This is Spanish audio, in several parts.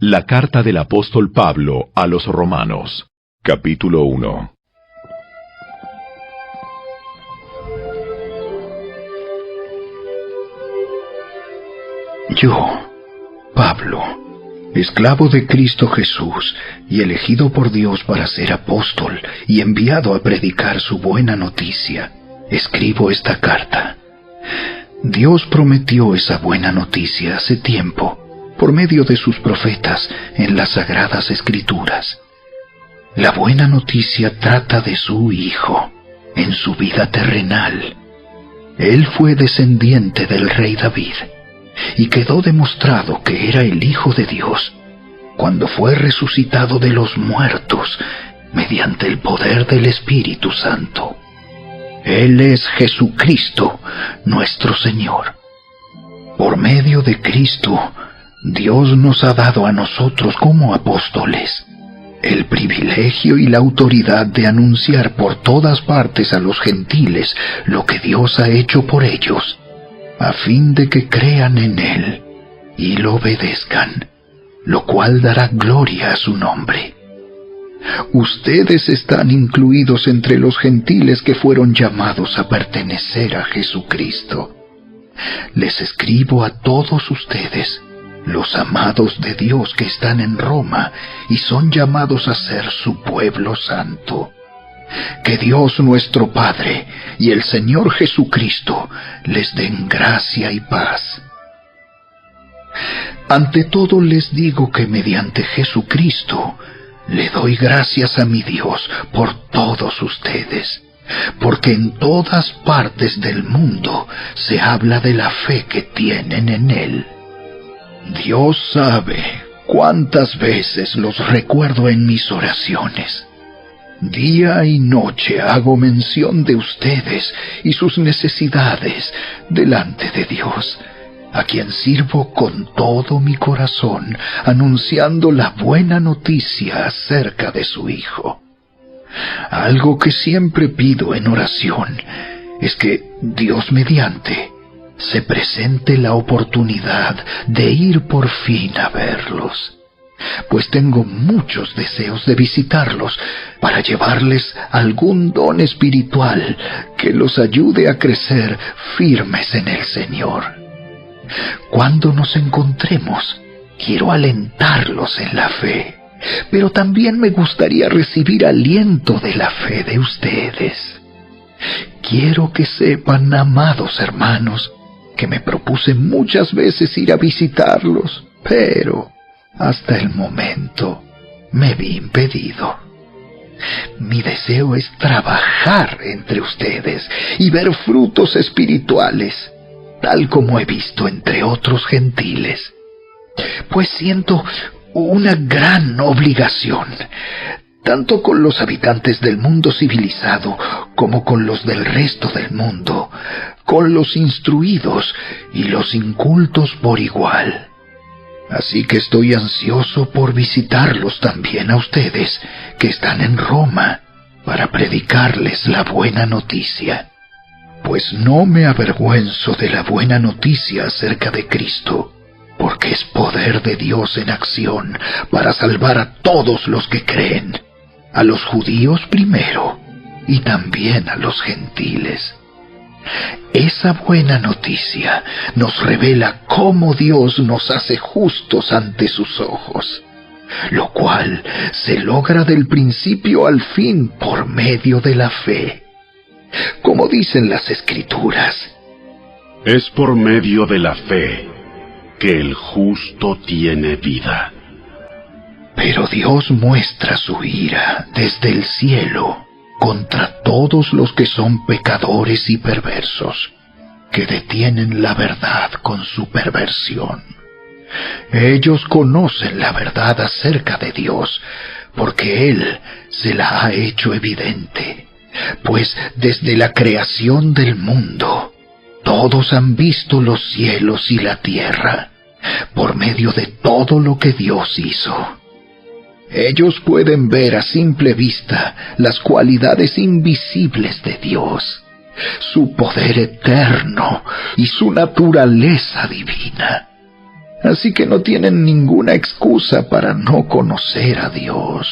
La carta del apóstol Pablo a los Romanos, capítulo 1. Yo, Pablo, esclavo de Cristo Jesús y elegido por Dios para ser apóstol y enviado a predicar su buena noticia, escribo esta carta. Dios prometió esa buena noticia hace tiempo, por medio de sus profetas en las Sagradas Escrituras. La buena noticia trata de su Hijo, en su vida terrenal. Él fue descendiente del rey David, y quedó demostrado que era el Hijo de Dios, cuando fue resucitado de los muertos, mediante el poder del Espíritu Santo. Él es Jesucristo, nuestro Señor. Por medio de Cristo, Dios nos ha dado a nosotros como apóstoles el privilegio y la autoridad de anunciar por todas partes a los gentiles lo que Dios ha hecho por ellos, a fin de que crean en Él y lo obedezcan, lo cual dará gloria a su nombre. Ustedes están incluidos entre los gentiles que fueron llamados a pertenecer a Jesucristo. Les escribo a todos ustedes, los amados de Dios que están en Roma y son llamados a ser su pueblo santo. Que Dios nuestro Padre y el Señor Jesucristo les den gracia y paz. Ante todo les digo que mediante Jesucristo le doy gracias a mi Dios por todos ustedes, porque en todas partes del mundo se habla de la fe que tienen en Él. Dios sabe cuántas veces los recuerdo en mis oraciones. Día y noche hago mención de ustedes y sus necesidades delante de Dios, a quien sirvo con todo mi corazón, anunciando la buena noticia acerca de su Hijo. Algo que siempre pido en oración es que, Dios mediante, se presente la oportunidad de ir por fin a verlos, pues tengo muchos deseos de visitarlos para llevarles algún don espiritual que los ayude a crecer firmes en el Señor. Cuando nos encontremos, quiero alentarlos en la fe, pero también me gustaría recibir aliento de la fe de ustedes. Quiero que sepan, amados hermanos, que me propuse muchas veces ir a visitarlos, pero hasta el momento me vi impedido. Mi deseo es trabajar entre ustedes y ver frutos espirituales, tal como he visto entre otros gentiles, pues siento una gran obligación, tanto con los habitantes del mundo civilizado como con los del resto del mundo, con los instruidos y los incultos por igual. Así que estoy ansioso por visitarlos también a ustedes que están en Roma, para predicarles la buena noticia. Pues no me avergüenzo de la buena noticia acerca de Cristo, porque es poder de Dios en acción para salvar a todos los que creen, a los judíos primero y también a los gentiles. Esa buena noticia nos revela cómo Dios nos hace justos ante sus ojos, lo cual se logra del principio al fin por medio de la fe. Como dicen las Escrituras, es por medio de la fe que el justo tiene vida. Pero Dios muestra su ira desde el cielo contra todos los que son pecadores y perversos, que detienen la verdad con su perversión. Ellos conocen la verdad acerca de Dios, porque Él se la ha hecho evidente, pues desde la creación del mundo, todos han visto los cielos y la tierra, por medio de todo lo que Dios hizo. Ellos pueden ver a simple vista las cualidades invisibles de Dios, su poder eterno y su naturaleza divina. así que no tienen ninguna excusa para no conocer a Dios.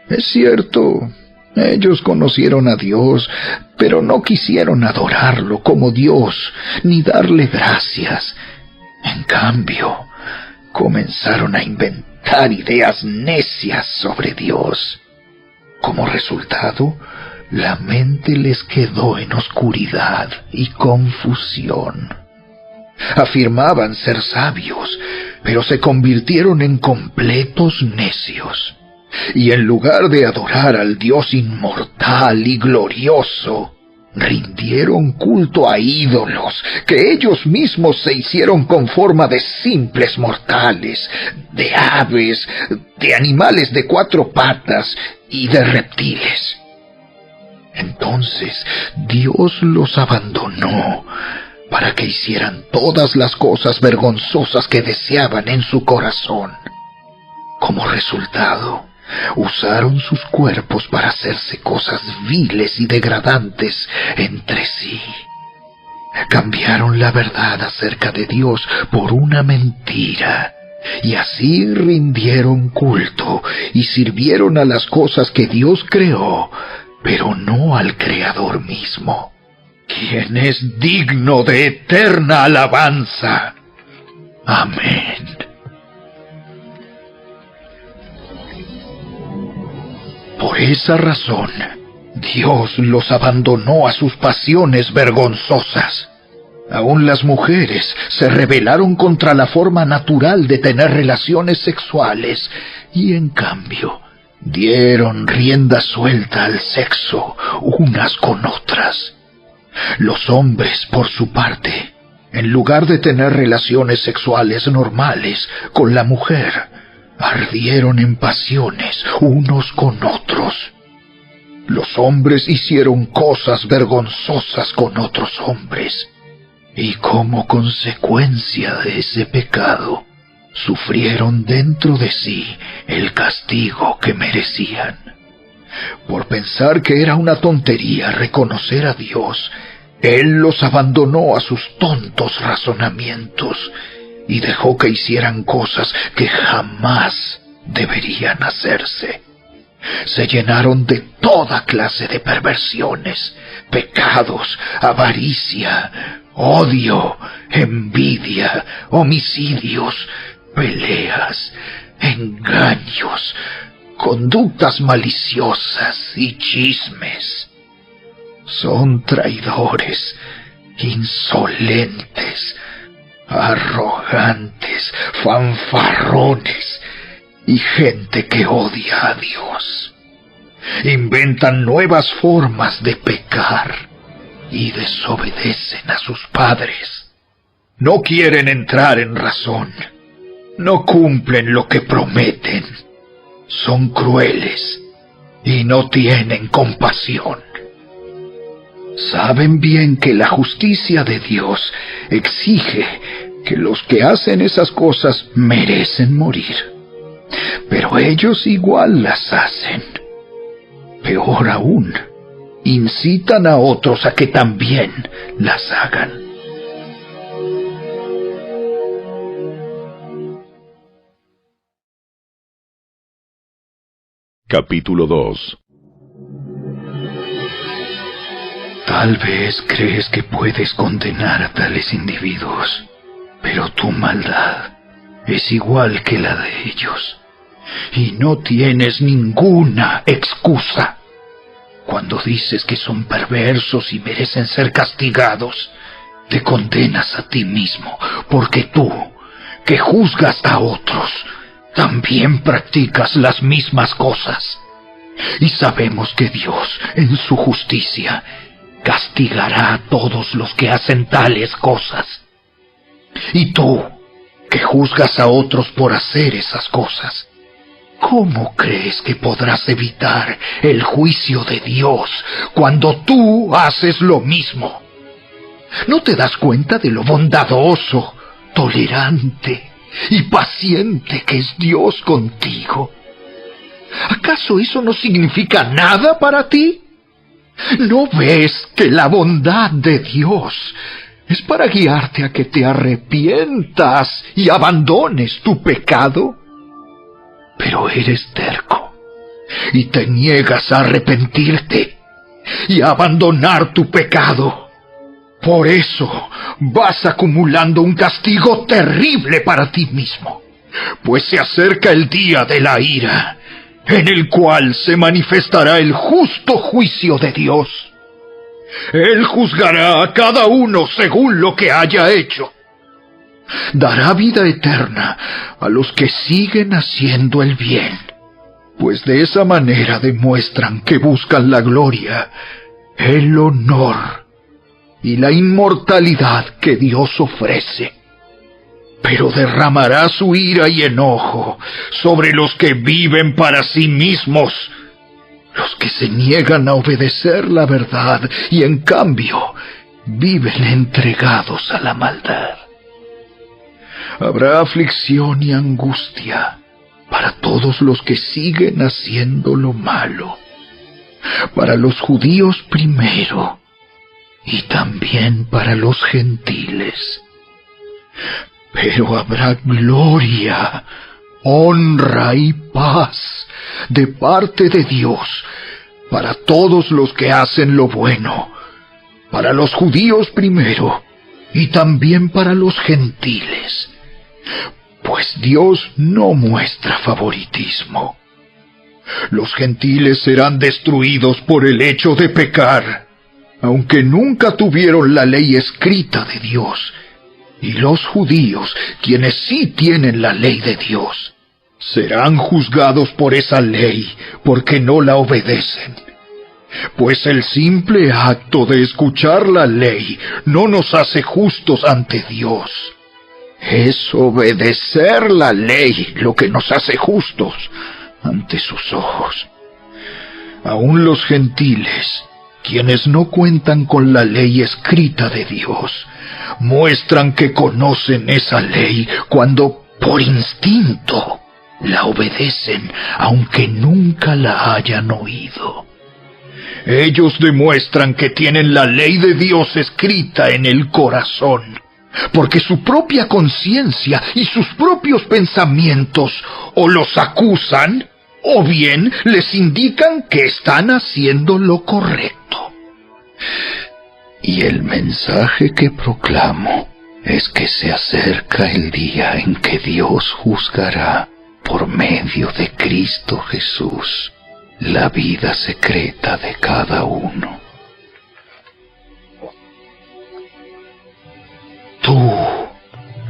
Es cierto, ellos conocieron a Dios, pero no quisieron adorarlo como Dios, ni darle gracias. En cambio, comenzaron a inventar ideas necias sobre Dios. Como resultado, la mente les quedó en oscuridad y confusión. Afirmaban ser sabios, pero se convirtieron en completos necios. Y en lugar de adorar al Dios inmortal y glorioso, rindieron culto a ídolos que ellos mismos se hicieron con forma de simples mortales, de aves, de animales de 4 patas y de reptiles. Entonces Dios los abandonó para que hicieran todas las cosas vergonzosas que deseaban en su corazón. Como resultado, usaron sus cuerpos para hacerse cosas viles y degradantes entre sí. Cambiaron la verdad acerca de Dios por una mentira, y así rindieron culto y sirvieron a las cosas que Dios creó, pero no al Creador mismo, quien es digno de eterna alabanza. Amén. Por esa razón, Dios los abandonó a sus pasiones vergonzosas. Aún las mujeres se rebelaron contra la forma natural de tener relaciones sexuales y, en cambio, dieron rienda suelta al sexo unas con otras. Los hombres, por su parte, en lugar de tener relaciones sexuales normales con la mujer, ardieron en pasiones unos con otros. Los hombres hicieron cosas vergonzosas con otros hombres, y como consecuencia de ese pecado, sufrieron dentro de sí el castigo que merecían. Por pensar que era una tontería reconocer a Dios, Él los abandonó a sus tontos razonamientos y dejó que hicieran cosas que jamás deberían hacerse. Se llenaron de toda clase de perversiones, pecados, avaricia, odio, envidia, homicidios, peleas, engaños, conductas maliciosas y chismes. Son traidores, insolentes, arrogantes, fanfarrones y gente que odia a Dios. Inventan nuevas formas de pecar y desobedecen a sus padres. No quieren entrar en razón. No cumplen lo que prometen. Son crueles y no tienen compasión. Saben bien que la justicia de Dios exige que los que hacen esas cosas merecen morir. Pero ellos igual las hacen. Peor aún, incitan a otros a que también las hagan. Capítulo 2. Tal vez crees que puedes condenar a tales individuos, pero tu maldad es igual que la de ellos, y no tienes ninguna excusa. Cuando dices que son perversos y merecen ser castigados, te condenas a ti mismo, porque tú, que juzgas a otros, también practicas las mismas cosas. Y sabemos que Dios, en su justicia, castigará a todos los que hacen tales cosas. Y tú, que juzgas a otros por hacer esas cosas, ¿cómo crees que podrás evitar el juicio de Dios cuando tú haces lo mismo? ¿No te das cuenta de lo bondadoso, tolerante y paciente que es Dios contigo? ¿Acaso eso no significa nada para ti? ¿No ves que la bondad de Dios ¿Es para guiarte a que te arrepientas y abandones tu pecado? Pero eres terco y te niegas a arrepentirte y a abandonar tu pecado. Por eso vas acumulando un castigo terrible para ti mismo, pues se acerca el día de la ira, en el cual se manifestará el justo juicio de Dios. Él juzgará a cada uno según lo que haya hecho. Dará vida eterna a los que siguen haciendo el bien, pues de esa manera demuestran que buscan la gloria, el honor y la inmortalidad que Dios ofrece. Pero derramará su ira y enojo sobre los que viven para sí mismos, los que se niegan a obedecer la verdad y en cambio viven entregados a la maldad. Habrá aflicción y angustia para todos los que siguen haciendo lo malo, para los judíos primero y también para los gentiles. Pero habrá gloria, honra y paz de parte de Dios para todos los que hacen lo bueno, para los judíos primero y también para los gentiles, pues Dios no muestra favoritismo. Los gentiles serán destruidos por el hecho de pecar, aunque nunca tuvieron la ley escrita de Dios, y los judíos, quienes sí tienen la ley de Dios, serán juzgados por esa ley porque no la obedecen. Pues el simple acto de escuchar la ley no nos hace justos ante Dios. Es obedecer la ley lo que nos hace justos ante sus ojos. Aún los gentiles, quienes no cuentan con la ley escrita de Dios, muestran que conocen esa ley cuando, por instinto, la obedecen, aunque nunca la hayan oído. Ellos demuestran que tienen la ley de Dios escrita en el corazón, porque su propia conciencia y sus propios pensamientos o los acusan, o bien les indican que están haciendo lo correcto. Y el mensaje que proclamo es que se acerca el día en que Dios juzgará por medio de Cristo Jesús la vida secreta de cada uno. Tú,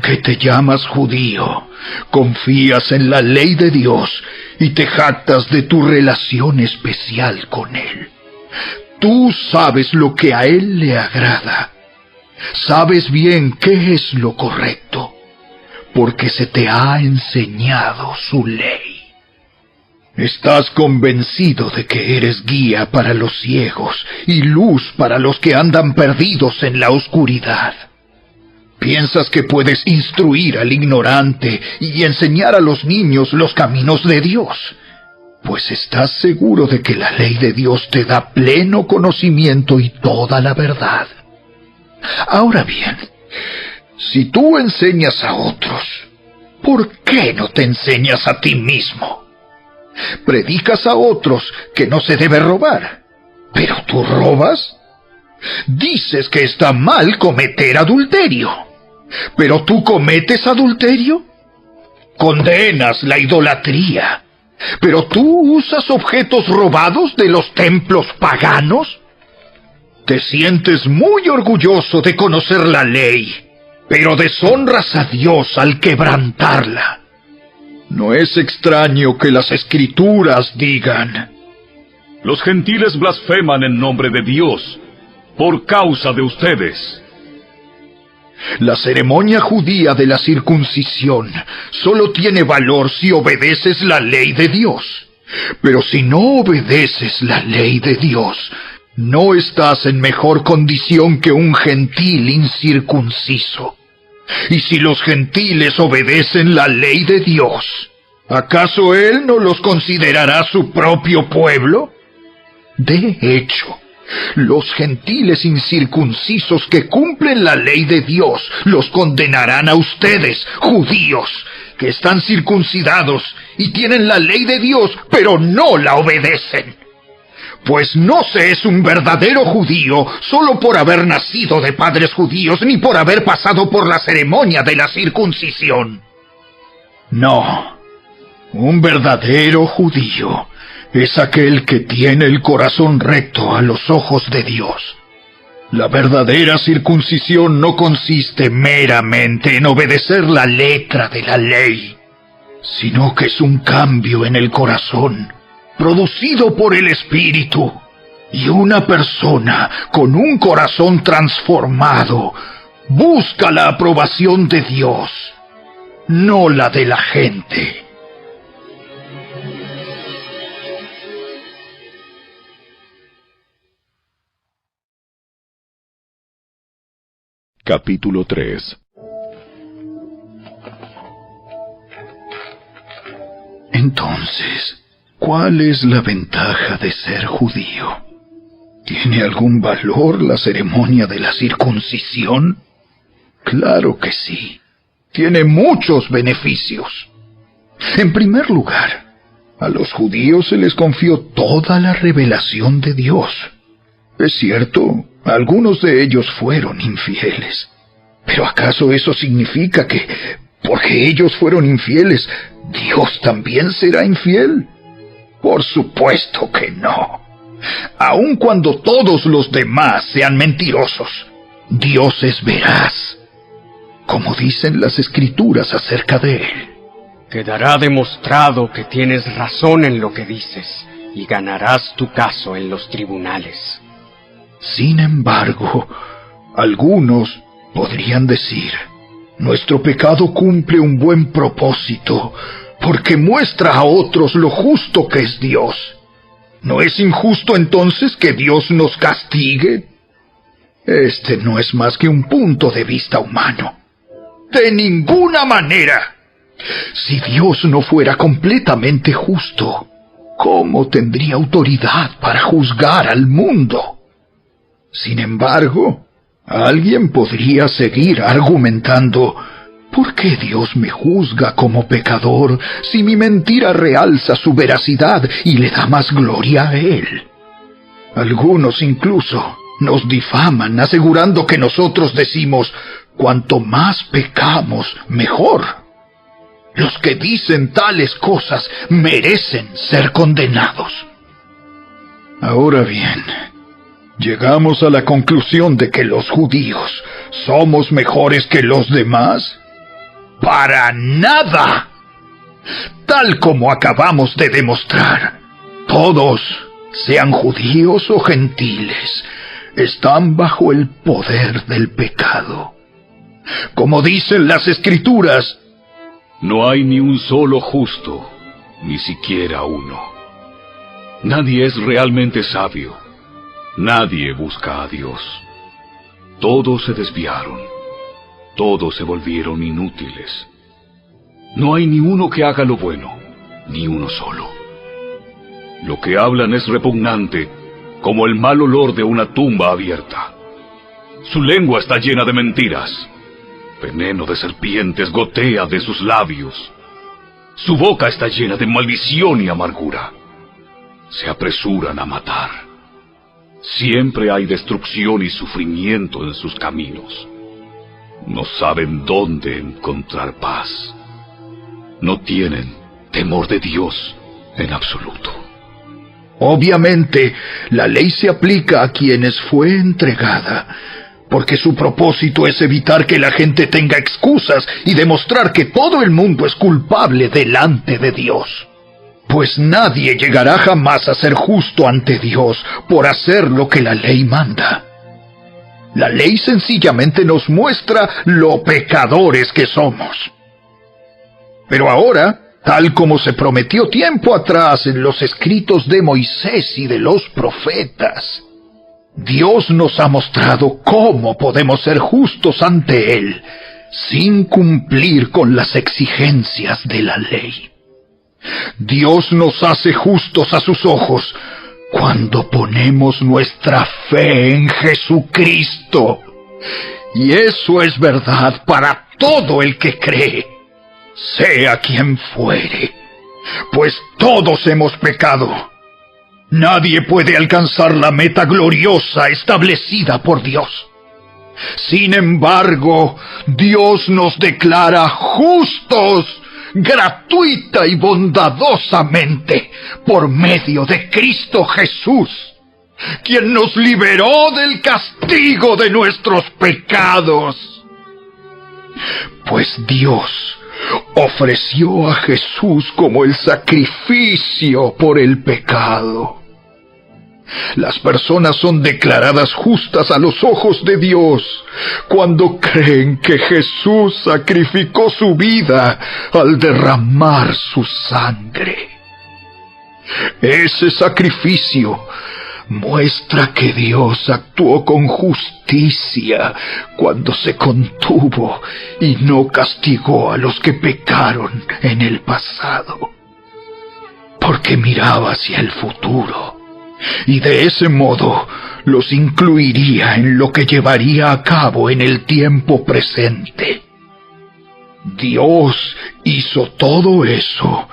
que te llamas judío, confías en la ley de Dios y te jactas de tu relación especial con Él. Tú sabes lo que a Él le agrada. Sabes bien qué es lo correcto, porque se te ha enseñado su ley. Estás convencido de que eres guía para los ciegos y luz para los que andan perdidos en la oscuridad. Piensas que puedes instruir al ignorante y enseñar a los niños los caminos de Dios, pues estás seguro de que la ley de Dios te da pleno conocimiento y toda la verdad. Ahora bien, si tú enseñas a otros, ¿por qué no te enseñas a ti mismo? Predicas a otros que no se debe robar, ¿pero tú robas? Dices que está mal cometer adulterio, ¿pero tú cometes adulterio? Condenas la idolatría, ¿pero tú usas objetos robados de los templos paganos? Te sientes muy orgulloso de conocer la ley, pero deshonras a Dios al quebrantarla. No es extraño que las Escrituras digan: los gentiles blasfeman en nombre de Dios por causa de ustedes. La ceremonia judía de la circuncisión solo tiene valor si obedeces la ley de Dios. Pero si no obedeces la ley de Dios, no estás en mejor condición que un gentil incircunciso. Y si los gentiles obedecen la ley de Dios, ¿acaso Él no los considerará su propio pueblo? De hecho, Los gentiles incircuncisos que cumplen la ley de Dios los condenarán a ustedes, judíos, que están circuncidados y tienen la ley de Dios, pero no la obedecen. Pues no se es un verdadero judío solo por haber nacido de padres judíos, ni por haber pasado por la ceremonia de la circuncisión. No, un verdadero judío es aquel que tiene el corazón recto a los ojos de Dios. La verdadera circuncisión no consiste meramente en obedecer la letra de la ley, sino que es un cambio en el corazón, producido por el Espíritu, y una persona con un corazón transformado busca la aprobación de Dios, no la de la gente. Capítulo 3. Entonces, ¿cuál es la ventaja de ser judío? ¿Tiene algún valor la ceremonia de la circuncisión? Claro que sí. Tiene muchos beneficios. En primer lugar, a los judíos se les confió toda la revelación de Dios. Es cierto, algunos de ellos fueron infieles. ¿Pero acaso eso significa que, porque ellos fueron infieles, Dios también será infiel? Por supuesto que no. Aun cuando todos los demás sean mentirosos, Dios es veraz, como dicen las Escrituras acerca de Él. Quedará demostrado que tienes razón en lo que dices, y ganarás tu caso en los tribunales. Sin embargo, algunos podrían decir, nuestro pecado cumple un buen propósito, porque muestra a otros lo justo que es Dios. ¿No es injusto entonces que Dios nos castigue? Este no es más que un punto de vista humano. ¡De ninguna manera! Si Dios no fuera completamente justo, ¿cómo tendría autoridad para juzgar al mundo? Sin embargo, alguien podría seguir argumentando, ¿por qué Dios me juzga como pecador si mi mentira realza su veracidad y le da más gloria a Él? Algunos incluso nos difaman asegurando que nosotros decimos, cuanto más pecamos, mejor. Los que dicen tales cosas merecen ser condenados. Ahora bien, ¿llegamos a la conclusión de que los judíos somos mejores que los demás? ¡Para nada! Tal como acabamos de demostrar, todos, sean judíos o gentiles, están bajo el poder del pecado. Como dicen las Escrituras, no hay ni un solo justo, ni siquiera uno. Nadie es realmente sabio. Nadie busca a Dios. Todos se desviaron. Todos se volvieron inútiles. No hay ni uno que haga lo bueno, ni uno solo. Lo que hablan es repugnante, como el mal olor de una tumba abierta. Su lengua está llena de mentiras. Veneno de serpientes gotea de sus labios. Su boca está llena de maldición y amargura. Se apresuran a matar. Siempre hay destrucción y sufrimiento en sus caminos. No saben dónde encontrar paz. No tienen temor de Dios en absoluto. Obviamente, la ley se aplica a quienes fue entregada, porque su propósito es evitar que la gente tenga excusas y demostrar que todo el mundo es culpable delante de Dios. Pues nadie llegará jamás a ser justo ante Dios por hacer lo que la ley manda. La ley sencillamente nos muestra lo pecadores que somos. Pero ahora, tal como se prometió tiempo atrás en los escritos de Moisés y de los profetas, Dios nos ha mostrado cómo podemos ser justos ante Él sin cumplir con las exigencias de la ley. Dios nos hace justos a sus ojos cuando ponemos nuestra fe en Jesucristo. Y eso es verdad para todo el que cree, sea quien fuere, pues todos hemos pecado. Nadie puede alcanzar la meta gloriosa establecida por Dios. Sin embargo, Dios nos declara justos, gratuita y bondadosamente, por medio de Cristo Jesús, quien nos liberó del castigo de nuestros pecados. Pues Dios ofreció a Jesús como el sacrificio por el pecado. Las personas son declaradas justas a los ojos de Dios cuando creen que Jesús sacrificó su vida al derramar su sangre. Ese sacrificio muestra que Dios actuó con justicia cuando se contuvo y no castigó a los que pecaron en el pasado, porque miraba hacia el futuro y de ese modo los incluiría en lo que llevaría a cabo en el tiempo presente. Dios hizo todo eso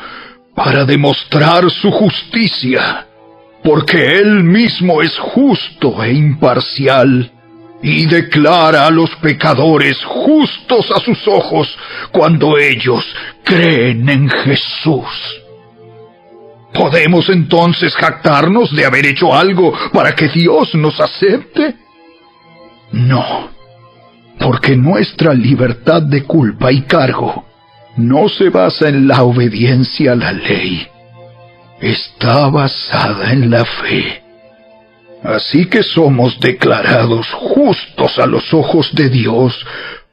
para demostrar su justicia, porque Él mismo es justo e imparcial, y declara a los pecadores justos a sus ojos cuando ellos creen en Jesús. ¿Podemos entonces jactarnos de haber hecho algo para que Dios nos acepte? No, porque nuestra libertad de culpa y cargo no se basa en la obediencia a la ley. Está basada en la fe. Así que somos declarados justos a los ojos de Dios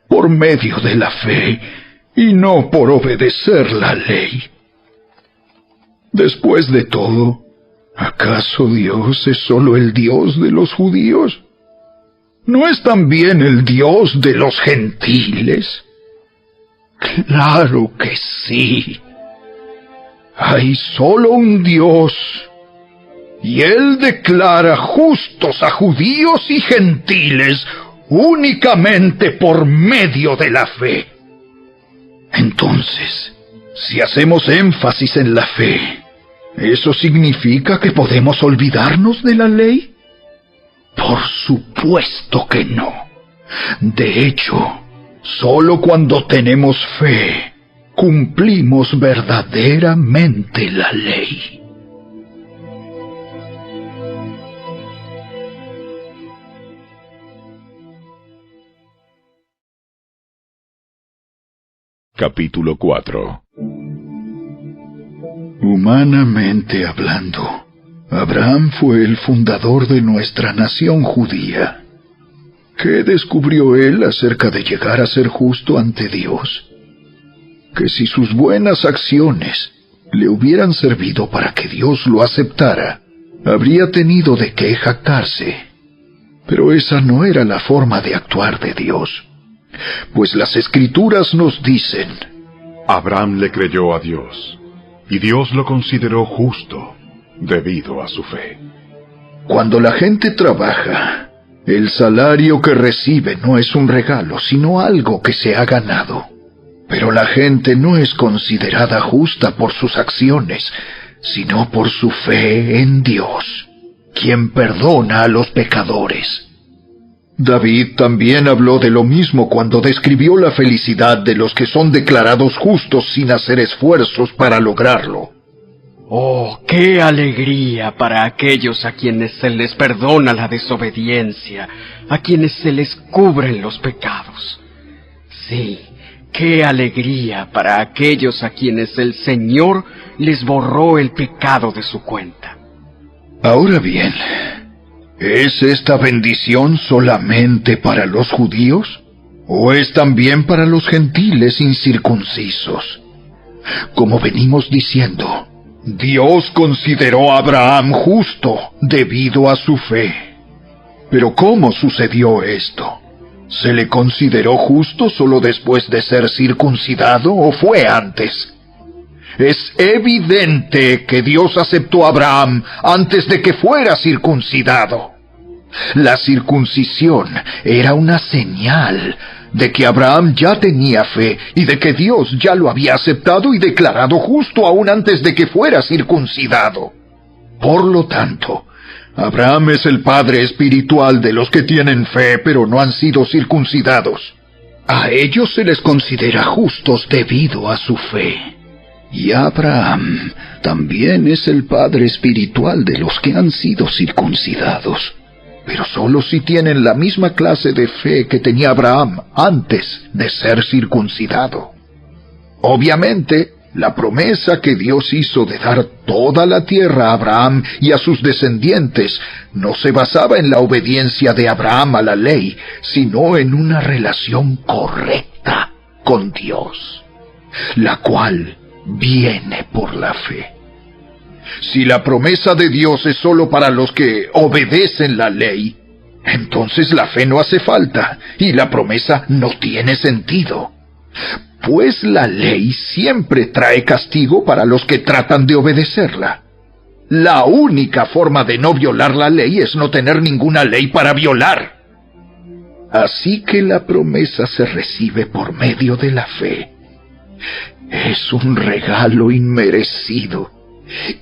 por medio de la fe y no por obedecer la ley. Después de todo, ¿acaso Dios es solo el Dios de los judíos? ¿No es también el Dios de los gentiles? Claro que sí. Hay solo un Dios, y Él declara justos a judíos y gentiles únicamente por medio de la fe. Entonces, si hacemos énfasis en la fe, ¿eso significa que podemos olvidarnos de la ley? Por supuesto que no. De hecho, solo cuando tenemos fe, cumplimos verdaderamente la ley. Capítulo 4. Humanamente hablando, Abraham fue el fundador de nuestra nación judía. ¿Qué descubrió él acerca de llegar a ser justo ante Dios? Que si sus buenas acciones le hubieran servido para que Dios lo aceptara, habría tenido de qué jactarse. Pero esa no era la forma de actuar de Dios, pues las Escrituras nos dicen: Abraham le creyó a Dios, y Dios lo consideró justo debido a su fe. Cuando la gente trabaja, el salario que recibe no es un regalo, sino algo que se ha ganado. Pero la gente no es considerada justa por sus acciones, sino por su fe en Dios, quien perdona a los pecadores. David también habló de lo mismo cuando describió la felicidad de los que son declarados justos sin hacer esfuerzos para lograrlo. ¡Oh, qué alegría para aquellos a quienes se les perdona la desobediencia, a quienes se les cubren los pecados! Sí, qué alegría para aquellos a quienes el Señor les borró el pecado de su cuenta. Ahora bien, ¿es esta bendición solamente para los judíos? ¿O es también para los gentiles incircuncisos? Como venimos diciendo, Dios consideró a Abraham justo debido a su fe. Pero ¿cómo sucedió esto? ¿Se le consideró justo solo después de ser circuncidado o fue antes? Es evidente que Dios aceptó a Abraham antes de que fuera circuncidado. La circuncisión era una señal de que Abraham ya tenía fe y de que Dios ya lo había aceptado y declarado justo aún antes de que fuera circuncidado. Por lo tanto, Abraham es el padre espiritual de los que tienen fe pero no han sido circuncidados. A ellos se les considera justos debido a su fe. Y Abraham también es el padre espiritual de los que han sido circuncidados, pero solo si tienen la misma clase de fe que tenía Abraham antes de ser circuncidado. Obviamente, la promesa que Dios hizo de dar toda la tierra a Abraham y a sus descendientes no se basaba en la obediencia de Abraham a la ley, sino en una relación correcta con Dios, la cual viene por la fe. Si la promesa de Dios es solo para los que obedecen la ley, entonces la fe no hace falta y la promesa no tiene sentido. Pues la ley siempre trae castigo para los que tratan de obedecerla. La única forma de no violar la ley es no tener ninguna ley para violar. Así que la promesa se recibe por medio de la fe. Es un regalo inmerecido.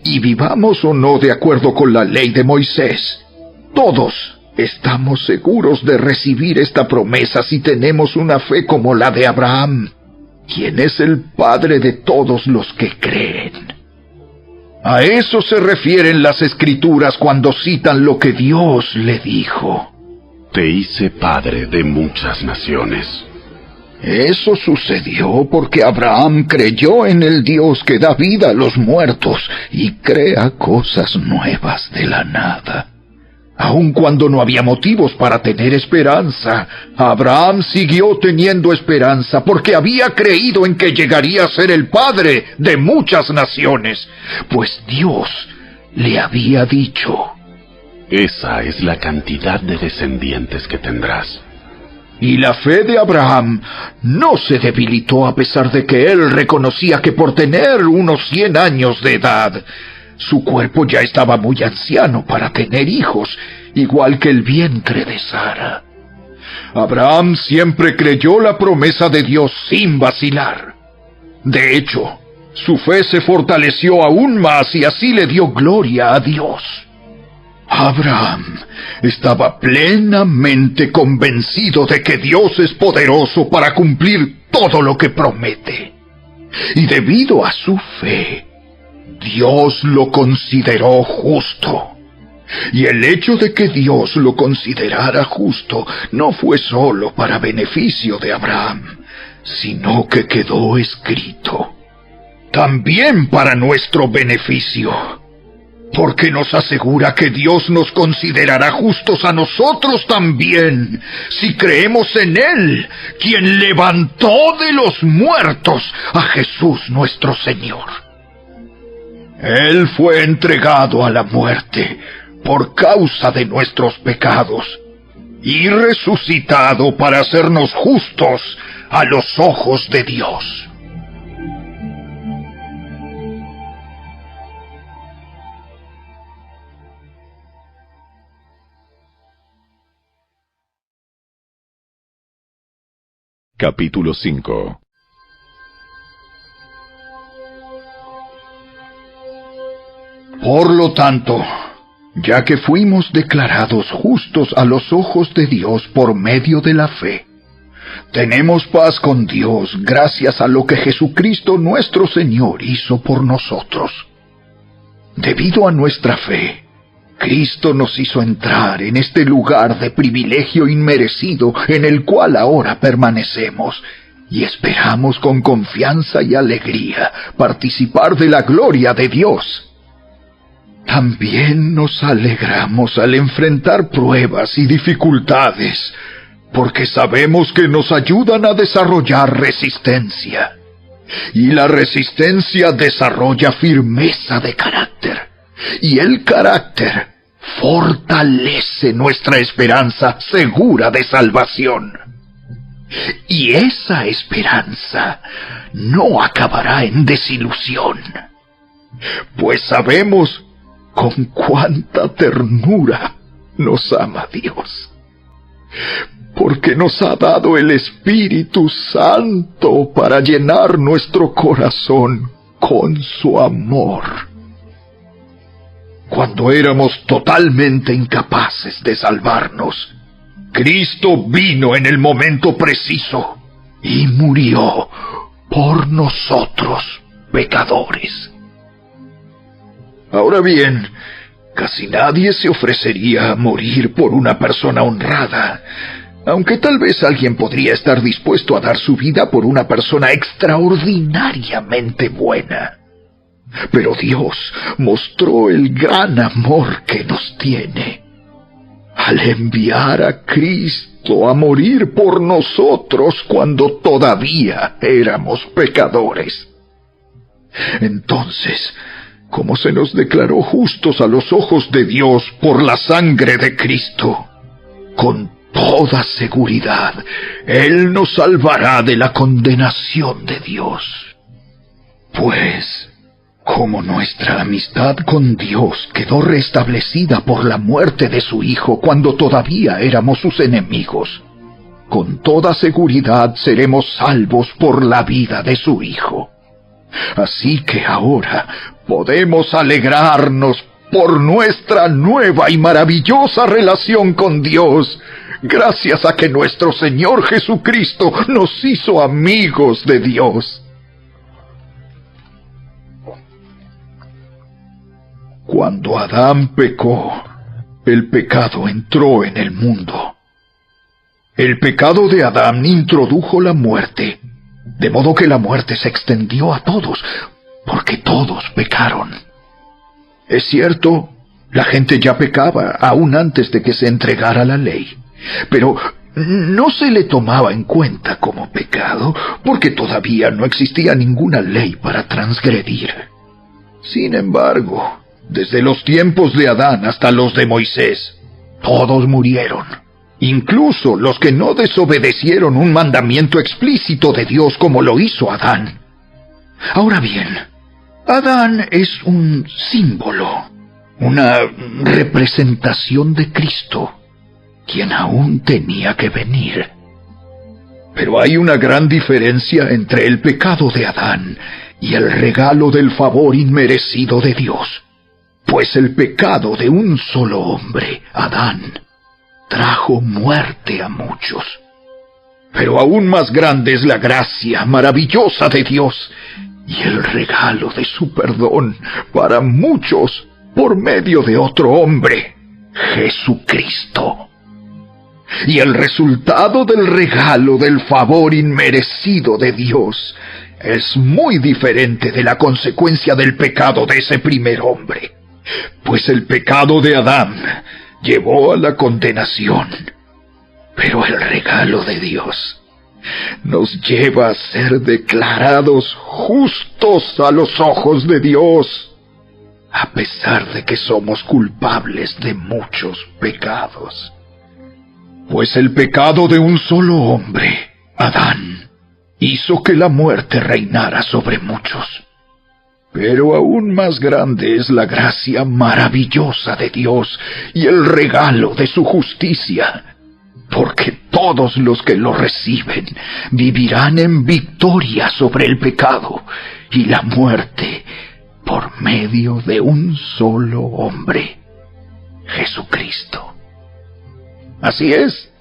Y vivamos o no de acuerdo con la ley de Moisés, todos estamos seguros de recibir esta promesa si tenemos una fe como la de Abraham, quien es el padre de todos los que creen. A eso se refieren las Escrituras cuando citan lo que Dios le dijo. Te hice padre de muchas naciones. Eso sucedió porque Abraham creyó en el Dios que da vida a los muertos y crea cosas nuevas de la nada. Aun cuando no había motivos para tener esperanza, Abraham siguió teniendo esperanza porque había creído en que llegaría a ser el padre de muchas naciones, pues Dios le había dicho: esa es la cantidad de descendientes que tendrás. Y la fe de Abraham no se debilitó a pesar de que él reconocía que por tener unos 100 años de edad, su cuerpo ya estaba muy anciano para tener hijos, igual que el vientre de Sara. Abraham siempre creyó la promesa de Dios sin vacilar. De hecho, su fe se fortaleció aún más y así le dio gloria a Dios. Abraham estaba plenamente convencido de que Dios es poderoso para cumplir todo lo que promete. Y debido a su fe, Dios lo consideró justo. Y el hecho de que Dios lo considerara justo no fue solo para beneficio de Abraham, sino que quedó escrito también para nuestro beneficio, porque nos asegura que Dios nos considerará justos a nosotros también, si creemos en Él, quien levantó de los muertos a Jesús nuestro Señor. Él fue entregado a la muerte por causa de nuestros pecados, y resucitado para hacernos justos a los ojos de Dios. Capítulo 5. Por lo tanto, ya que fuimos declarados justos a los ojos de Dios por medio de la fe, tenemos paz con Dios gracias a lo que Jesucristo nuestro Señor hizo por nosotros. Debido a nuestra fe, Cristo nos hizo entrar en este lugar de privilegio inmerecido en el cual ahora permanecemos, y esperamos con confianza y alegría participar de la gloria de Dios. También nos alegramos al enfrentar pruebas y dificultades, porque sabemos que nos ayudan a desarrollar resistencia. Y la resistencia desarrolla firmeza de carácter, y el carácter fortalece nuestra esperanza segura de salvación. Y esa esperanza no acabará en desilusión, pues sabemos con cuánta ternura nos ama Dios, porque nos ha dado el Espíritu Santo para llenar nuestro corazón con su amor. Cuando éramos totalmente incapaces de salvarnos, Cristo vino en el momento preciso y murió por nosotros, pecadores. Ahora bien, casi nadie se ofrecería a morir por una persona honrada, aunque tal vez alguien podría estar dispuesto a dar su vida por una persona extraordinariamente buena. Pero Dios mostró el gran amor que nos tiene al enviar a Cristo a morir por nosotros cuando todavía éramos pecadores. Entonces, como se nos declaró justos a los ojos de Dios por la sangre de Cristo, con toda seguridad, Él nos salvará de la condenación de Dios. Pues, como nuestra amistad con Dios quedó restablecida por la muerte de su Hijo cuando todavía éramos sus enemigos, con toda seguridad seremos salvos por la vida de su Hijo. Así que ahora podemos alegrarnos por nuestra nueva y maravillosa relación con Dios, gracias a que nuestro Señor Jesucristo nos hizo amigos de Dios. Cuando Adán pecó, el pecado entró en el mundo. El pecado de Adán introdujo la muerte, de modo que la muerte se extendió a todos, porque todos pecaron. Es cierto, la gente ya pecaba aún antes de que se entregara la ley, pero no se le tomaba en cuenta como pecado, porque todavía no existía ninguna ley para transgredir. Sin embargo, desde los tiempos de Adán hasta los de Moisés, todos murieron, incluso los que no desobedecieron un mandamiento explícito de Dios como lo hizo Adán. Ahora bien, Adán es un símbolo, una representación de Cristo, quien aún tenía que venir. Pero hay una gran diferencia entre el pecado de Adán y el regalo del favor inmerecido de Dios. Pues el pecado de un solo hombre, Adán, trajo muerte a muchos. Pero aún más grande es la gracia maravillosa de Dios y el regalo de su perdón para muchos por medio de otro hombre, Jesucristo. Y el resultado del regalo del favor inmerecido de Dios es muy diferente de la consecuencia del pecado de ese primer hombre. Pues el pecado de Adán llevó a la condenación, pero el regalo de Dios nos lleva a ser declarados justos a los ojos de Dios, a pesar de que somos culpables de muchos pecados. Pues el pecado de un solo hombre, Adán, hizo que la muerte reinara sobre muchos. Pero aún más grande es la gracia maravillosa de Dios y el regalo de su justicia, porque todos los que lo reciben vivirán en victoria sobre el pecado y la muerte por medio de un solo hombre, Jesucristo. Así es,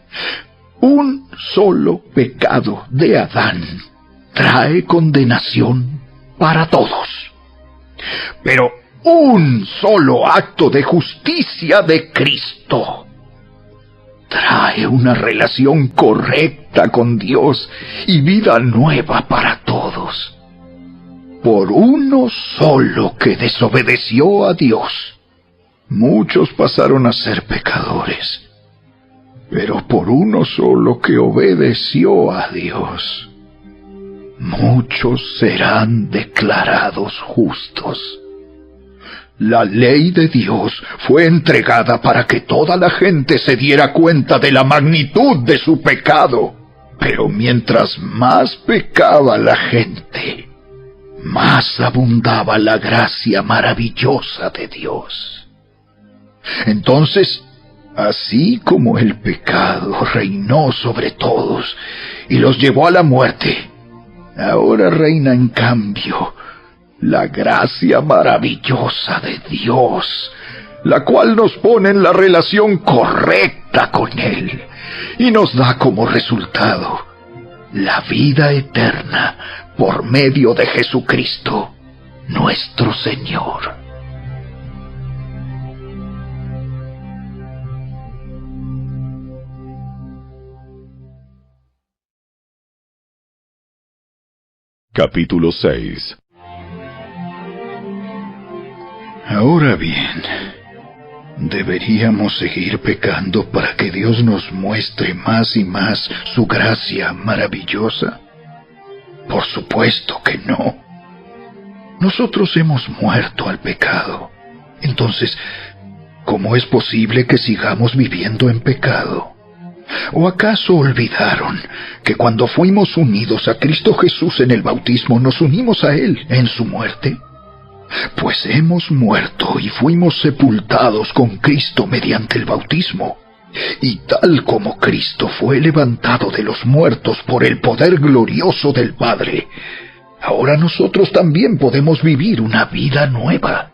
un solo pecado de Adán trae condenación para todos. Pero un solo acto de justicia de Cristo trae una relación correcta con Dios y vida nueva para todos. Por uno solo que desobedeció a Dios, muchos pasaron a ser pecadores. Pero por uno solo que obedeció a Dios, muchos serán declarados justos. La ley de Dios fue entregada para que toda la gente se diera cuenta de la magnitud de su pecado Pero mientras más pecaba la gente, más abundaba la gracia maravillosa de Dios. Entonces, así como el pecado reinó sobre todos y los llevó a la muerte, ahora reina en cambio la gracia maravillosa de Dios, la cual nos pone en la relación correcta con Él y nos da como resultado la vida eterna por medio de Jesucristo, nuestro Señor. Capítulo 6. Ahora bien, ¿deberíamos seguir pecando para que Dios nos muestre más y más su gracia maravillosa? Por supuesto que no. Nosotros hemos muerto al pecado. Entonces, ¿cómo es posible que sigamos viviendo en pecado? ¿O acaso olvidaron que cuando fuimos unidos a Cristo Jesús en el bautismo, nos unimos a Él en su muerte? Pues hemos muerto y fuimos sepultados con Cristo mediante el bautismo. Y tal como Cristo fue levantado de los muertos por el poder glorioso del Padre, ahora nosotros también podemos vivir una vida nueva.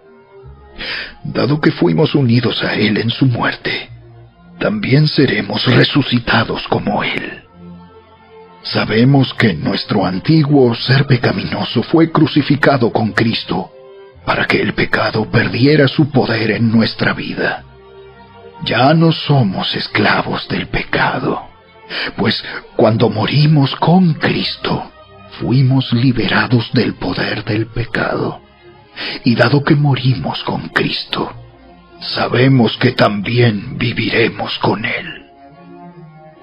Dado que fuimos unidos a Él en su muerte, también seremos resucitados como Él. Sabemos que nuestro antiguo ser pecaminoso fue crucificado con Cristo, para que el pecado perdiera su poder en nuestra vida. Ya no somos esclavos del pecado, pues cuando morimos con Cristo, fuimos liberados del poder del pecado. Y dado que morimos con Cristo, sabemos que también viviremos con Él.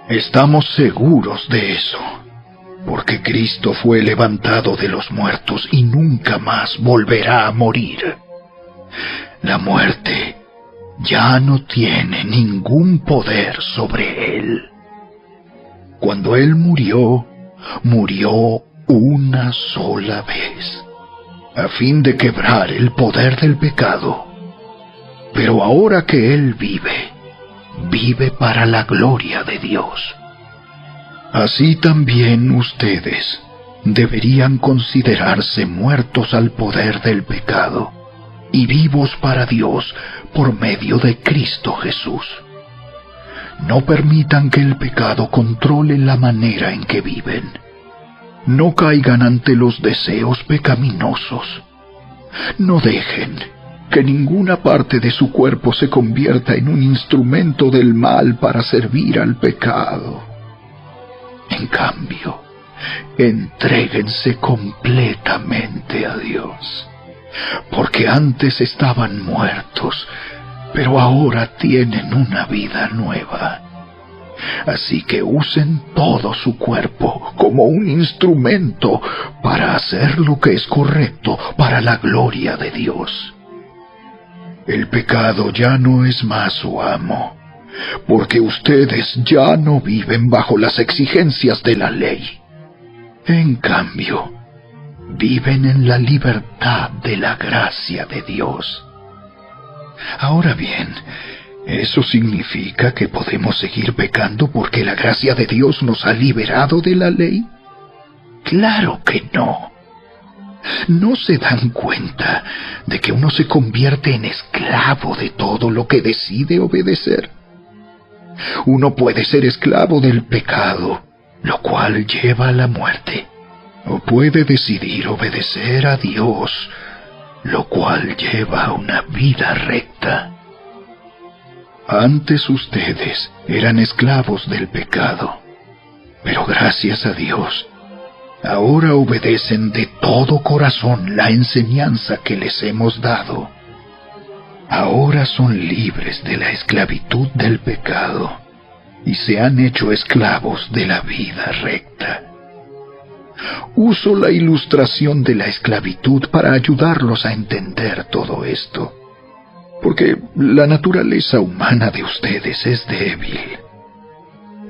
Estamos seguros de eso, porque Cristo fue levantado de los muertos y nunca más volverá a morir. La muerte ya no tiene ningún poder sobre Él. Cuando Él murió, murió una sola vez, a fin de quebrar el poder del pecado. Pero ahora que Él vive, vive para la gloria de Dios. Así también ustedes deberían considerarse muertos al poder del pecado y vivos para Dios por medio de Cristo Jesús. No permitan que el pecado controle la manera en que viven. No caigan ante los deseos pecaminosos. No dejen que ninguna parte de su cuerpo se convierta en un instrumento del mal para servir al pecado. En cambio, entréguense completamente a Dios, porque antes estaban muertos, pero ahora tienen una vida nueva. Así que usen todo su cuerpo como un instrumento para hacer lo que es correcto para la gloria de Dios. El pecado ya no es más su amo, porque ustedes ya no viven bajo las exigencias de la ley. En cambio, viven en la libertad de la gracia de Dios. Ahora bien, ¿eso significa que podemos seguir pecando porque la gracia de Dios nos ha liberado de la ley? ¡Claro que no! ¿No se dan cuenta de que uno se convierte en esclavo de todo lo que decide obedecer? Uno puede ser esclavo del pecado, lo cual lleva a la muerte, o puede decidir obedecer a Dios, lo cual lleva a una vida recta. Antes ustedes eran esclavos del pecado, pero gracias a Dios, ahora obedecen de todo corazón la enseñanza que les hemos dado. Ahora son libres de la esclavitud del pecado y se han hecho esclavos de la vida recta. Uso la ilustración de la esclavitud para ayudarlos a entender todo esto, porque la naturaleza humana de ustedes es débil.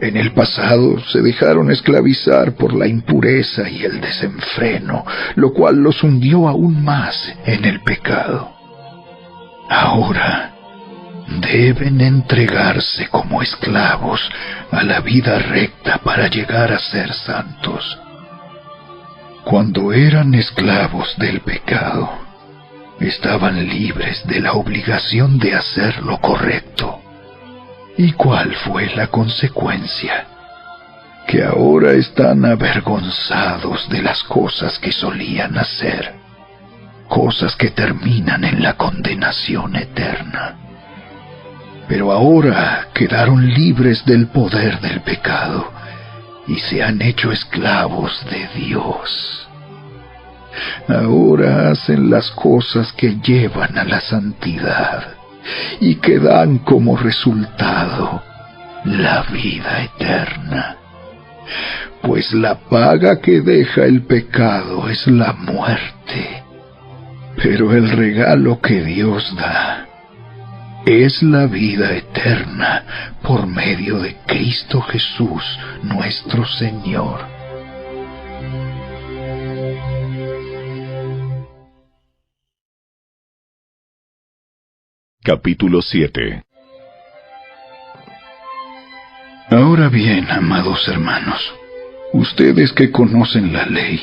En el pasado se dejaron esclavizar por la impureza y el desenfreno, lo cual los hundió aún más en el pecado. Ahora deben entregarse como esclavos a la vida recta para llegar a ser santos. Cuando eran esclavos del pecado, estaban libres de la obligación de hacer lo correcto. ¿Y cuál fue la consecuencia? Que ahora están avergonzados de las cosas que solían hacer, cosas que terminan en la condenación eterna. Pero ahora quedaron libres del poder del pecado y se han hecho esclavos de Dios. Ahora hacen las cosas que llevan a la santidad y que dan como resultado la vida eterna. Pues la paga que deja el pecado es la muerte, pero el regalo que Dios da es la vida eterna por medio de Cristo Jesús, nuestro Señor. Capítulo 7. Ahora bien, amados hermanos, ustedes que conocen la ley,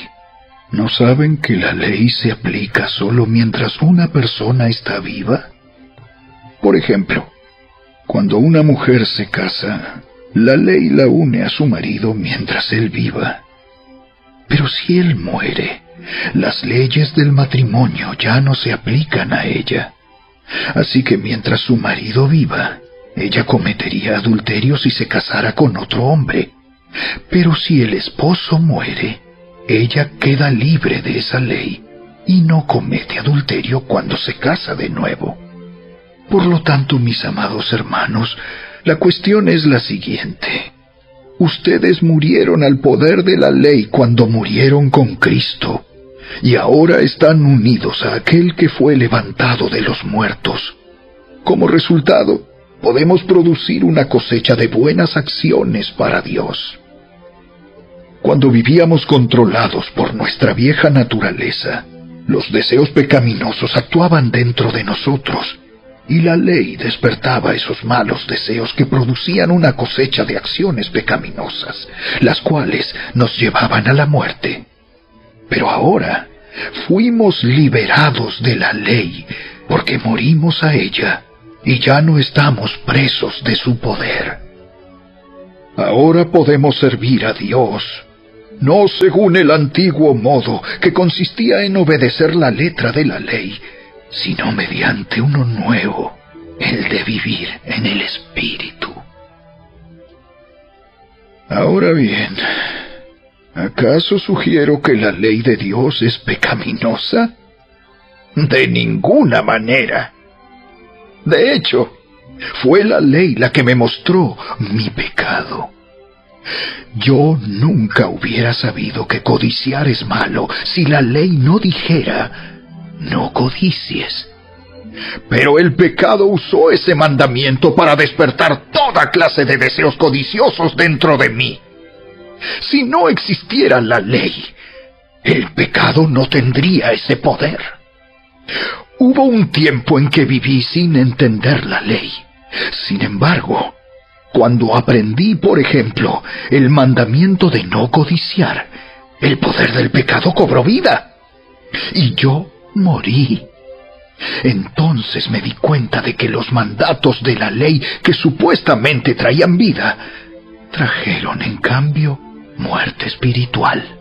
¿no saben que la ley se aplica solo mientras una persona está viva? Por ejemplo, cuando una mujer se casa, la ley la une a su marido mientras él viva. Pero si él muere, las leyes del matrimonio ya no se aplican a ella. Así que mientras su marido viva, ella cometería adulterio si se casara con otro hombre. Pero si el esposo muere, ella queda libre de esa ley y no comete adulterio cuando se casa de nuevo. Por lo tanto, mis amados hermanos, la cuestión es la siguiente. Ustedes murieron al poder de la ley cuando murieron con Cristo, y ahora están unidos a aquel que fue levantado de los muertos. Como resultado, podemos producir una cosecha de buenas acciones para Dios. Cuando vivíamos controlados por nuestra vieja naturaleza, los deseos pecaminosos actuaban dentro de nosotros, y la ley despertaba esos malos deseos que producían una cosecha de acciones pecaminosas, las cuales nos llevaban a la muerte. Pero ahora fuimos liberados de la ley, porque morimos a ella, y ya no estamos presos de su poder. Ahora podemos servir a Dios, no según el antiguo modo, que consistía en obedecer la letra de la ley, sino mediante uno nuevo, el de vivir en el Espíritu. Ahora bien, ¿acaso sugiero que la ley de Dios es pecaminosa? De ninguna manera. De hecho, fue la ley la que me mostró mi pecado. Yo nunca hubiera sabido que codiciar es malo si la ley no dijera: no codicies. Pero el pecado usó ese mandamiento para despertar toda clase de deseos codiciosos dentro de mí. Si no existiera la ley, el pecado no tendría ese poder. Hubo un tiempo en que viví sin entender la ley. Sin embargo, cuando aprendí, por ejemplo, el mandamiento de no codiciar, el poder del pecado cobró vida, y yo morí. Entonces me di cuenta de que los mandatos de la ley que supuestamente traían vida, trajeron en cambio muerte espiritual.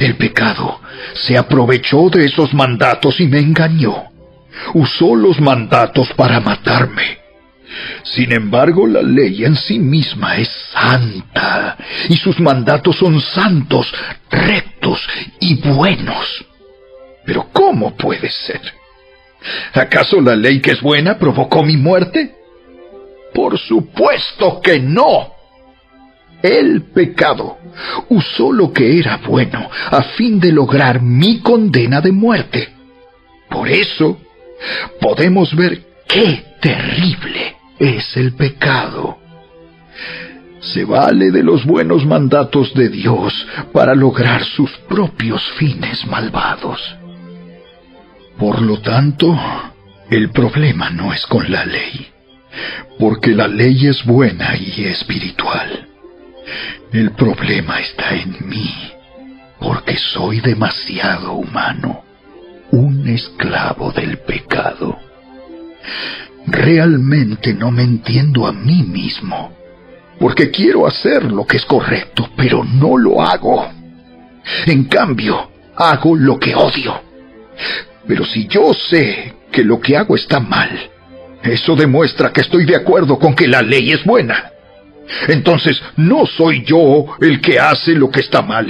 El pecado se aprovechó de esos mandatos y me engañó. Usó los mandatos para matarme. Sin embargo, la ley en sí misma es santa, y sus mandatos son santos, rectos y buenos. Pero ¿cómo puede ser? ¿Acaso la ley que es buena provocó mi muerte? Por supuesto que no. El pecado usó lo que era bueno a fin de lograr mi condena de muerte. Por eso, podemos ver qué terrible es el pecado. Se vale de los buenos mandatos de Dios para lograr sus propios fines malvados. Por lo tanto, el problema no es con la ley, porque la ley es buena y espiritual. El problema está en mí, porque soy demasiado humano, un esclavo del pecado. Realmente no me entiendo a mí mismo, porque quiero hacer lo que es correcto, pero no lo hago. En cambio, hago lo que odio. Pero si yo sé que lo que hago está mal, eso demuestra que estoy de acuerdo con que la ley es buena. Entonces, no soy yo el que hace lo que está mal,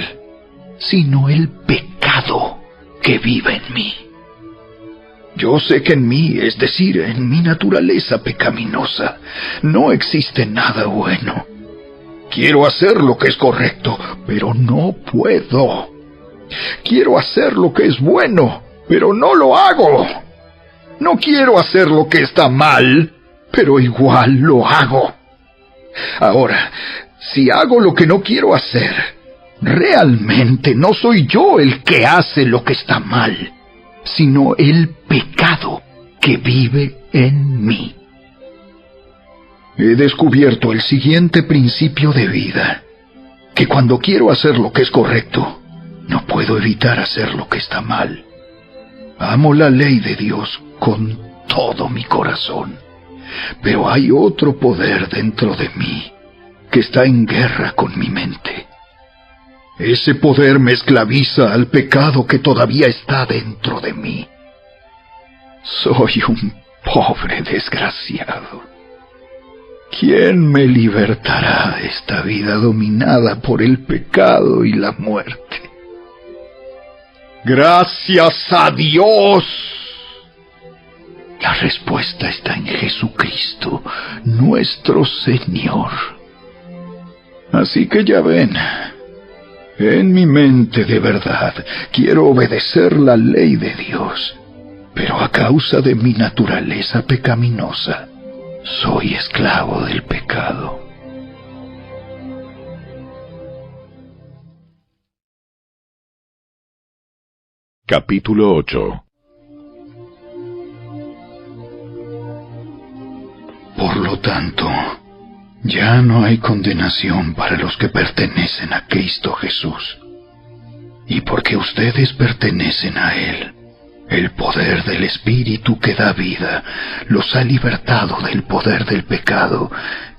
sino el pecado que vive en mí. Yo sé que en mí, es decir, en mi naturaleza pecaminosa, no existe nada bueno. Quiero hacer lo que es correcto, pero no puedo. Quiero hacer lo que es bueno, pero no lo hago. No quiero hacer lo que está mal, pero igual lo hago. Ahora, si hago lo que no quiero hacer, realmente no soy yo el que hace lo que está mal, sino el pecado que vive en mí. He descubierto el siguiente principio de vida, que cuando quiero hacer lo que es correcto, no puedo evitar hacer lo que está mal. Amo la ley de Dios con todo mi corazón, pero hay otro poder dentro de mí que está en guerra con mi mente. Ese poder me esclaviza al pecado que todavía está dentro de mí. Soy un pobre desgraciado. ¿Quién me libertará de esta vida dominada por el pecado y la muerte? ¡Gracias a Dios! La respuesta está en Jesucristo, nuestro Señor. Así que ya ven, en mi mente de verdad quiero obedecer la ley de Dios, pero a causa de mi naturaleza pecaminosa, soy esclavo del pecado. Capítulo 8. Por lo tanto, ya no hay condenación para los que pertenecen a Cristo Jesús. Y porque ustedes pertenecen a Él, el poder del Espíritu que da vida los ha libertado del poder del pecado